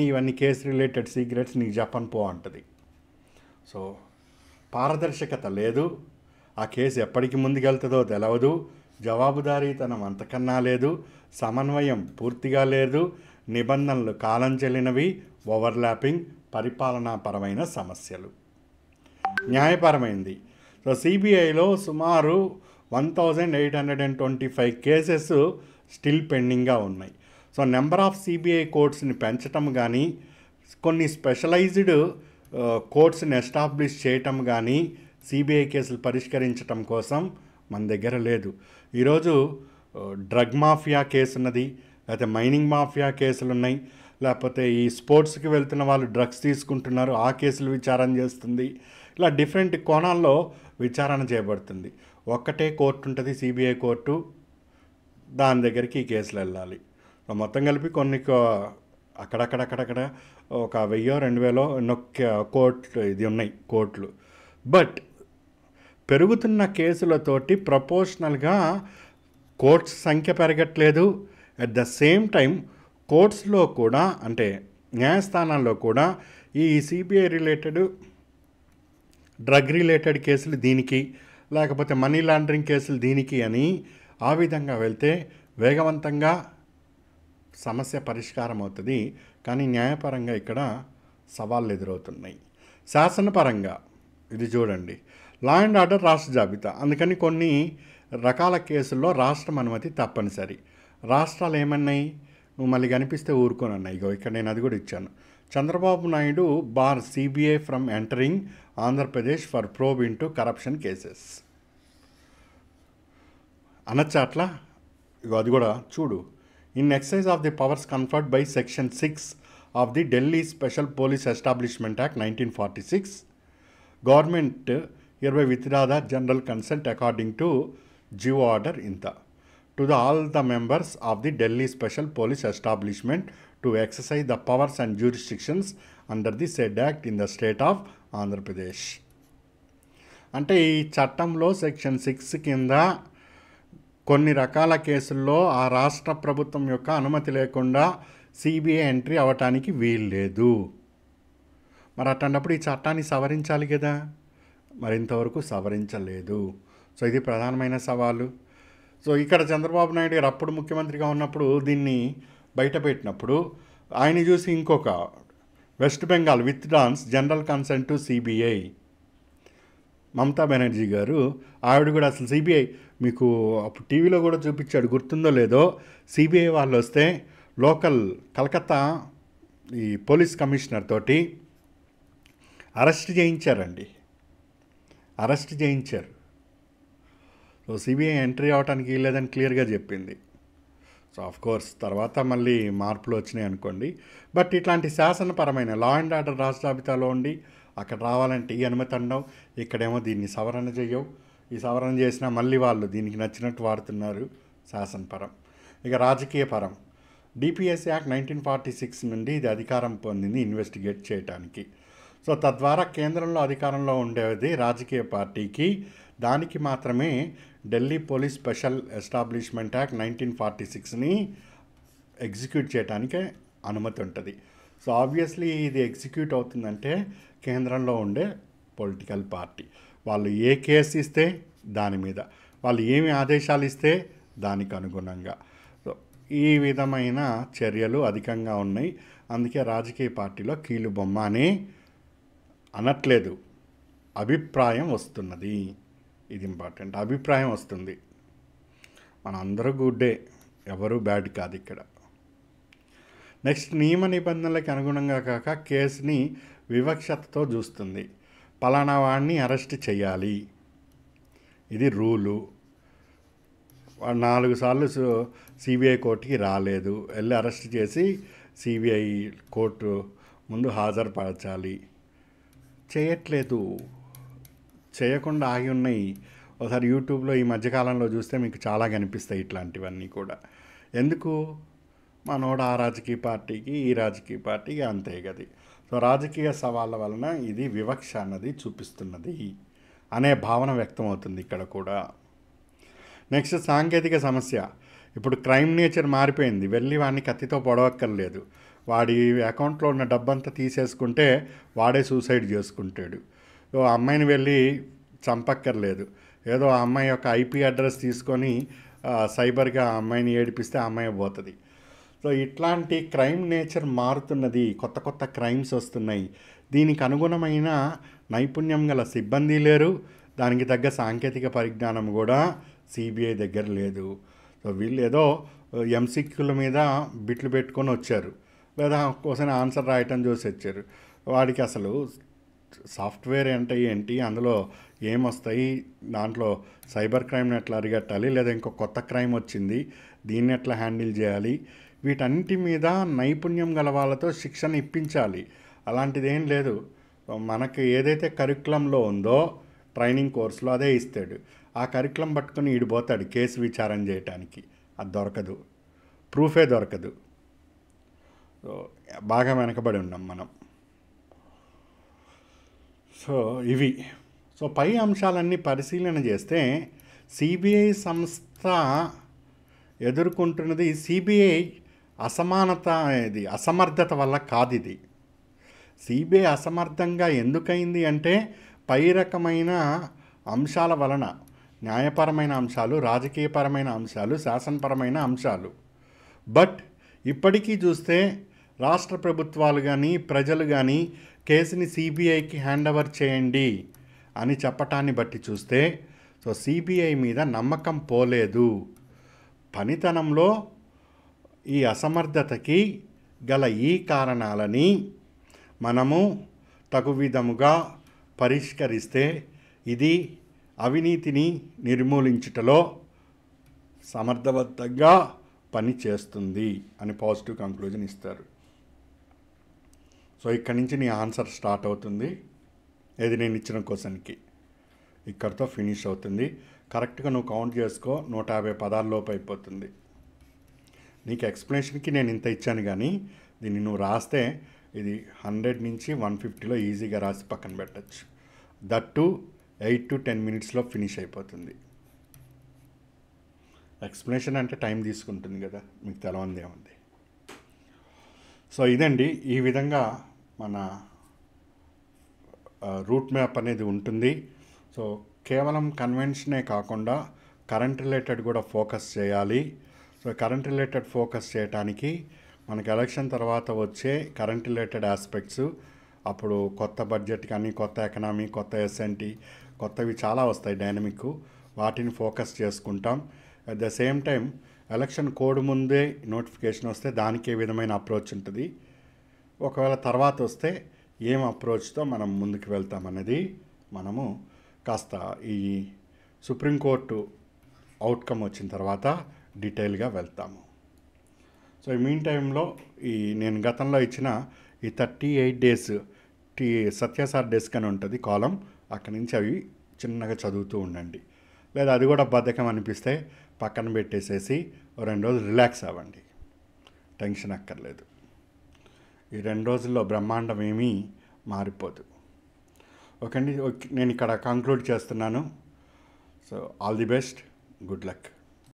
ఇవన్నీ కేసు రిలేటెడ్ సీక్రెట్స్ నీకు చెప్పని పో అంటుంది. సో పారదర్శకత లేదు, ఆ కేసు ఎప్పటికి ముందుకెళ్తుందో తెలవదు, జవాబుదారీతనం అంతకన్నా లేదు, సమన్వయం పూర్తిగా లేదు, నిబంధనలు కాలం చెల్లినవి, ఓవర్లాపింగ్, పరిపాలనాపరమైన సమస్యలు. న్యాయపరమైంది. సో సిబిఐలో సుమారు 1825 కేసెస్ స్టిల్ పెండింగ్గా ఉన్నాయి. సో నెంబర్ ఆఫ్ సిబిఐ కోర్ట్స్ని పెంచటం కానీ, కొన్ని స్పెషలైజ్డ్ కోర్ట్స్ని ఎస్టాబ్లిష్ చేయటం కానీ, సిబిఐ కేసులు పరిష్కరించటం కోసం మన దగ్గర లేదు. ఈరోజు డ్రగ్ మాఫియా కేసు ఉన్నది, లేకపోతే మైనింగ్ మాఫియా కేసులు ఉన్నాయి, లేకపోతే ఈ స్పోర్ట్స్కి వెళ్తున్న వాళ్ళు డ్రగ్స్ తీసుకుంటున్నారు, ఆ కేసులు విచారణ చేస్తుంది. ఇలా డిఫరెంట్ కోణాల్లో విచారణ చేయబడుతుంది. ఒక్కటే కోర్టు ఉంటుంది, సిబిఐ కోర్టు, దాని దగ్గరికి ఈ కేసులు వెళ్ళాలి. మొత్తం కలిపి కొన్ని అక్కడక్కడ ఒక 1000-2000 కోర్టు ఇది ఉన్నాయి కోర్టులు. బట్ పెరుగుతున్న కేసులతోటి ప్రపోర్షనల్గా కోర్ట్స్ సంఖ్య పెరగట్లేదు. అట్ ద సేమ్ టైం కోర్ట్స్లో కూడా, అంటే న్యాయస్థానాల్లో కూడా ఈ సిబిఐ రిలేటెడ్, డ్రగ్ రిలేటెడ్ కేసులు దీనికి, లేకపోతే మనీ లాండరింగ్ కేసులు దీనికి అని ఆ విధంగా వెళ్తే వేగవంతంగా సమస్య పరిష్కారం అవుతుంది. కానీ న్యాయపరంగా ఇక్కడ సవాళ్ళు ఎదురవుతున్నాయి. శాసనపరంగా ఇది చూడండి, లా అండ్ ఆర్డర్ రాష్ట్ర జాబితా, అందుకని కొన్ని రకాల కేసుల్లో రాష్ట్రం అనుమతి తప్పనిసరి. రాష్ట్రాలు ఏమన్నాయి, నువ్వు మళ్ళీ కనిపిస్తే ఊరుకోనన్నాయి. ఇగో ఇక్కడ నేను అది కూడా ఇచ్చాను. Chandrababu Naidu bar CBI from entering Andhra Pradesh for probe into corruption cases అనొచ్చా అట్లా? ఇగో అది కూడా చూడు. In exercise of the powers conferred by section 6 of the Delhi special police establishment act 1946, government hereby withdraw the general consent according to Geo Order ఇంత to all the members of the Delhi Special Police Establishment to exercise the powers and jurisdictions under the said act in the state of Andhra Pradesh. అంటే ఈ చట్టంలో section 6 కింద కొన్ని రకాల కేసుల్లో ఆ రాష్ట్ర ప్రభుత్వం యొక్క అనుమతి లేకుండా సిబిఐ ఎంట్రీ అవ్వటానికి వీల్లేదు. మరి అట్లాంటప్పుడు ఈ చట్టాన్ని సవరించాలి కదా, మరి ఇంతవరకు సవరించలేదు. సో ఇది ప్రధానమైన సవాలు. సో ఇక్కడ చంద్రబాబు నాయుడు గారు అప్పుడు ముఖ్యమంత్రిగా ఉన్నప్పుడు దీన్ని బయటపెట్టినప్పుడు ఆయన చూసి ఇంకొక West Bengal withdraws general consent to CBI, Mamata Banerjee garu, ఆవిడ కూడా అసలు సిబిఐ మీకు అప్పుడు టీవీలో కూడా చూపించాడు, గుర్తుందో లేదో, సిబిఐ వాళ్ళు వస్తే లోకల్ కలకత్తా ఈ పోలీస్ కమిషనర్ తోటి అరెస్ట్ చేయించారండి, అరెస్ట్ చేయించారు. సో సిబిఐ ఎంట్రీ అవడానికి వీల్లేదని క్లియర్గా చెప్పింది. సో ఆఫ్కోర్స్ తర్వాత మళ్ళీ మార్పులు వచ్చినాయి అనుకోండి. బట్ ఇట్లాంటి శాసనపరమైన లా అండ్ ఆర్డర్ రాష్ట్ర జాబితాలో ఉండి అక్కడ రావాలంటే ఈ అనుమతి అన్నావు, ఇక్కడేమో దీన్ని సవరణ చెయ్యవు. ఈ సవరణ చేసినా మళ్ళీ వాళ్ళు దీనికి నచ్చినట్టు వాడుతున్నారు. శాసనపరం. ఇక రాజకీయ పరం, డిపిఎస్ యాక్ట్ 1946 నుండి ఇది అధికారం పొందింది ఇన్వెస్టిగేట్ చేయడానికి. సో తద్వారా కేంద్రంలో అధికారంలో ఉండేది రాజకీయ పార్టీకి, దానికి మాత్రమే Delhi police special establishment act 1946ని ఎగ్జిక్యూట్ చేయడానికే అనుమతి ఉంటుంది. సో ఆబ్వియస్లీ ఇది ఎగ్జిక్యూట్ అవుతుందంటే కేంద్రంలో ఉండే పొలిటికల్ పార్టీ వాళ్ళు ఏ కేసు ఇస్తే దాని మీద, వాళ్ళు ఏమి ఆదేశాలు ఇస్తే దానికి అనుగుణంగా. సో ఈ విధమైన చర్యలు అధికంగా ఉన్నాయి. అందుకే రాజకీయ పార్టీలో కీలుబొమ్మ అని అనట్లేదు, అభిప్రాయం వస్తున్నది. ఇది ఇంపార్టెంట్, అభిప్రాయం వస్తుంది. మన అందరూ గుడ్డే, ఎవరు బ్యాడ్ కాదు ఇక్కడ. నెక్స్ట్, నియమ నిబంధనలకు అనుగుణంగా కాక కేసుని వివక్షతతో చూస్తుంది. పలానా వాడిని అరెస్ట్ చేయాలి, ఇది రూలు. వాడు 4 సార్లు సిబిఐ కోర్టుకి రాలేదు, వెళ్ళి అరెస్ట్ చేసి సిబిఐ కోర్టు ముందు హాజరుపరచాలి. చేయట్లేదు, చేయకుండా ఆగి ఉన్నాయి. ఒకసారి యూట్యూబ్లో ఈ మధ్యకాలంలో చూస్తే మీకు చాలా కనిపిస్తాయి ఇట్లాంటివన్నీ కూడా. ఎందుకు? మనోడు ఆ రాజకీయ పార్టీకి ఈ రాజకీయ పార్టీకి అంతే గది. సో రాజకీయ సవాళ్ళ వలన ఇది వివక్ష అన్నది చూపిస్తున్నది అనే భావన వ్యక్తమవుతుంది ఇక్కడ కూడా. నెక్స్ట్, సాంకేతిక సమస్య. ఇప్పుడు క్రైమ్ నేచర్ మారిపోయింది. వెళ్ళి వాడిని కత్తితో పొడవక్కర్లేదు, వాడి అకౌంట్లో ఉన్న డబ్బంతా తీసేసుకుంటే వాడే సూసైడ్ చేసుకుంటాడు. ఆ అమ్మాయిని వెళ్ళి చంపక్కర్లేదు, ఏదో ఆ అమ్మాయి యొక్క ఐపీ అడ్రస్ తీసుకొని సైబర్గా ఆ అమ్మాయిని ఏడిపిస్తే ఆ అమ్మాయి పోతుంది. సో ఇట్లాంటి క్రైమ్ నేచర్ మారుతున్నది, కొత్త కొత్త క్రైమ్స్ వస్తున్నాయి. దీనికి అనుగుణమైన నైపుణ్యం గల సిబ్బంది లేరు, దానికి తగ్గ సాంకేతిక పరిజ్ఞానం కూడా సిబిఐ దగ్గర లేదు. సో వీళ్ళు ఏదో ఎంసీక్యూల మీద బిట్లు పెట్టుకొని వచ్చారు, లేదా ఒకసారి ఆన్సర్ రాయటం చూసి వచ్చారు. వాడికి అసలు సాఫ్ట్వేర్ అంటే ఏంటి, అందులో ఏమొస్తాయి, దాంట్లో సైబర్ క్రైమ్ని ఎట్లా అరిగట్టాలి, లేదా ఇంకో కొత్త క్రైమ్ వచ్చింది దీన్ని ఎట్లా హ్యాండిల్ చేయాలి, వీటన్నిటి మీద నైపుణ్యం గల వాళ్ళతో శిక్షణ ఇప్పించాలి. అలాంటిది ఏం లేదు. మనకు ఏదైతే కరికులంలో ఉందో ట్రైనింగ్ కోర్సులో అదే ఇస్తాడు. ఆ కరికులం పట్టుకొని ఈడిపోతాడు కేసు విచారణ చేయడానికి. అది దొరకదు, ప్రూఫే దొరకదు. బాగా వెనకబడి ఉన్నాం మనం. సో ఇవి. సో పై అంశాలన్నీ పరిశీలన చేస్తే సిబిఐ సంస్థ ఎదుర్కొంటున్నది సిబిఐ అసమానత, ఇది అసమర్థత వల్ల కాదు. ఇది సిబిఐ అసమర్థంగా ఎందుకైంది అంటే పై రకమైన అంశాల వలన. న్యాయపరమైన అంశాలు, రాజకీయపరమైన అంశాలు, శాసనపరమైన అంశాలు. బట్ ఇప్పటికీ చూస్తే రాష్ట్ర ప్రభుత్వాలు కానీ ప్రజలు కానీ కేసుని సిబిఐకి హ్యాండ్ ఓవర్ చేయండి అని చెప్పటాన్ని బట్టి చూస్తే సో సిబిఐ మీద నమ్మకం పోలేదు. పనితనంలో ఈ అసమర్థతకి గల ఈ కారణాలని మనము తగు విధముగా పరిష్కరిస్తే ఇది అవినీతిని నిర్మూలించుటలో సమర్థవంతంగా పనిచేస్తుంది అని పాజిటివ్ కంక్లూజన్ ఇస్తారు. సో ఇక్కడి నుంచి నీ ఆన్సర్ స్టార్ట్ అవుతుంది. ఏది నేను ఇచ్చిన క్వశ్చన్కి ఇక్కడితో ఫినిష్ అవుతుంది. కరెక్ట్గా నువ్వు కౌంట్ చేసుకో, 150 పదాల్లోపు అయిపోతుంది. నీకు ఎక్స్ప్లెనేషన్కి నేను ఇంత ఇచ్చాను, కానీ దీన్ని నువ్వు రాస్తే ఇది 100 నుంచి 150లో ఈజీగా రాసి పక్కన పెట్టచ్చు. దట్టు 8 to 10 మినిట్స్లో ఫినిష్ అయిపోతుంది. ఎక్స్ప్లెనేషన్ అంటే టైం తీసుకుంటుంది కదా, మీకు తెలవంది ఏముంది. సో ఇదండి, ఈ విధంగా మన రూట్ మ్యాప్ అనేది ఉంటుంది. సో కేవలం కన్వెన్షనే కాకుండా కరెంట్ రిలేటెడ్ కూడా ఫోకస్ చేయాలి. సో కరెంట్ రిలేటెడ్ ఫోకస్ చేయడానికి మనకి ఎలక్షన్ తర్వాత వచ్చే కరెంట్ రిలేటెడ్ ఆస్పెక్ట్స్, అప్పుడు కొత్త బడ్జెట్ కానీ, కొత్త ఎకనామీ, కొత్త ఎస్ఎన్టీ, కొత్తవి చాలా వస్తాయి డైనమిక్, వాటిని ఫోకస్ చేసుకుంటాం. At the same time election code ముందే నోటిఫికేషన్ వస్తే దానికి ఏ విధమైన అప్రోచ్ ఉంటుంది, ఒకవేళ తర్వాత వస్తే ఏం అప్రోచ్తో మనం ముందుకు వెళ్తామన్నది మనము కాస్త ఈ సుప్రీంకోర్టు అవుట్కమ్ వచ్చిన తర్వాత డీటెయిల్గా వెళ్తాము. సో ఈ మీన్ టైంలో నేను గతంలో ఇచ్చిన ఈ 38 days సత్యసార్ డెస్క్ అని ఉంటుంది కాలం, అక్కడి నుంచి అవి చిన్నగా చదువుతూ ఉండండి. లేదా అది కూడా బద్ధకం అనిపిస్తే పక్కన పెట్టేసేసి 2 రోజులు రిలాక్స్ అవ్వండి, టెన్షన్ అక్కర్లేదు. ఈ 2 రోజుల్లో బ్రహ్మాండం ఏమీ మారిపోదు. ఓకే అండి, నేను ఇక్కడ కంక్లూడ్ చేస్తున్నాను. So all the best, good luck.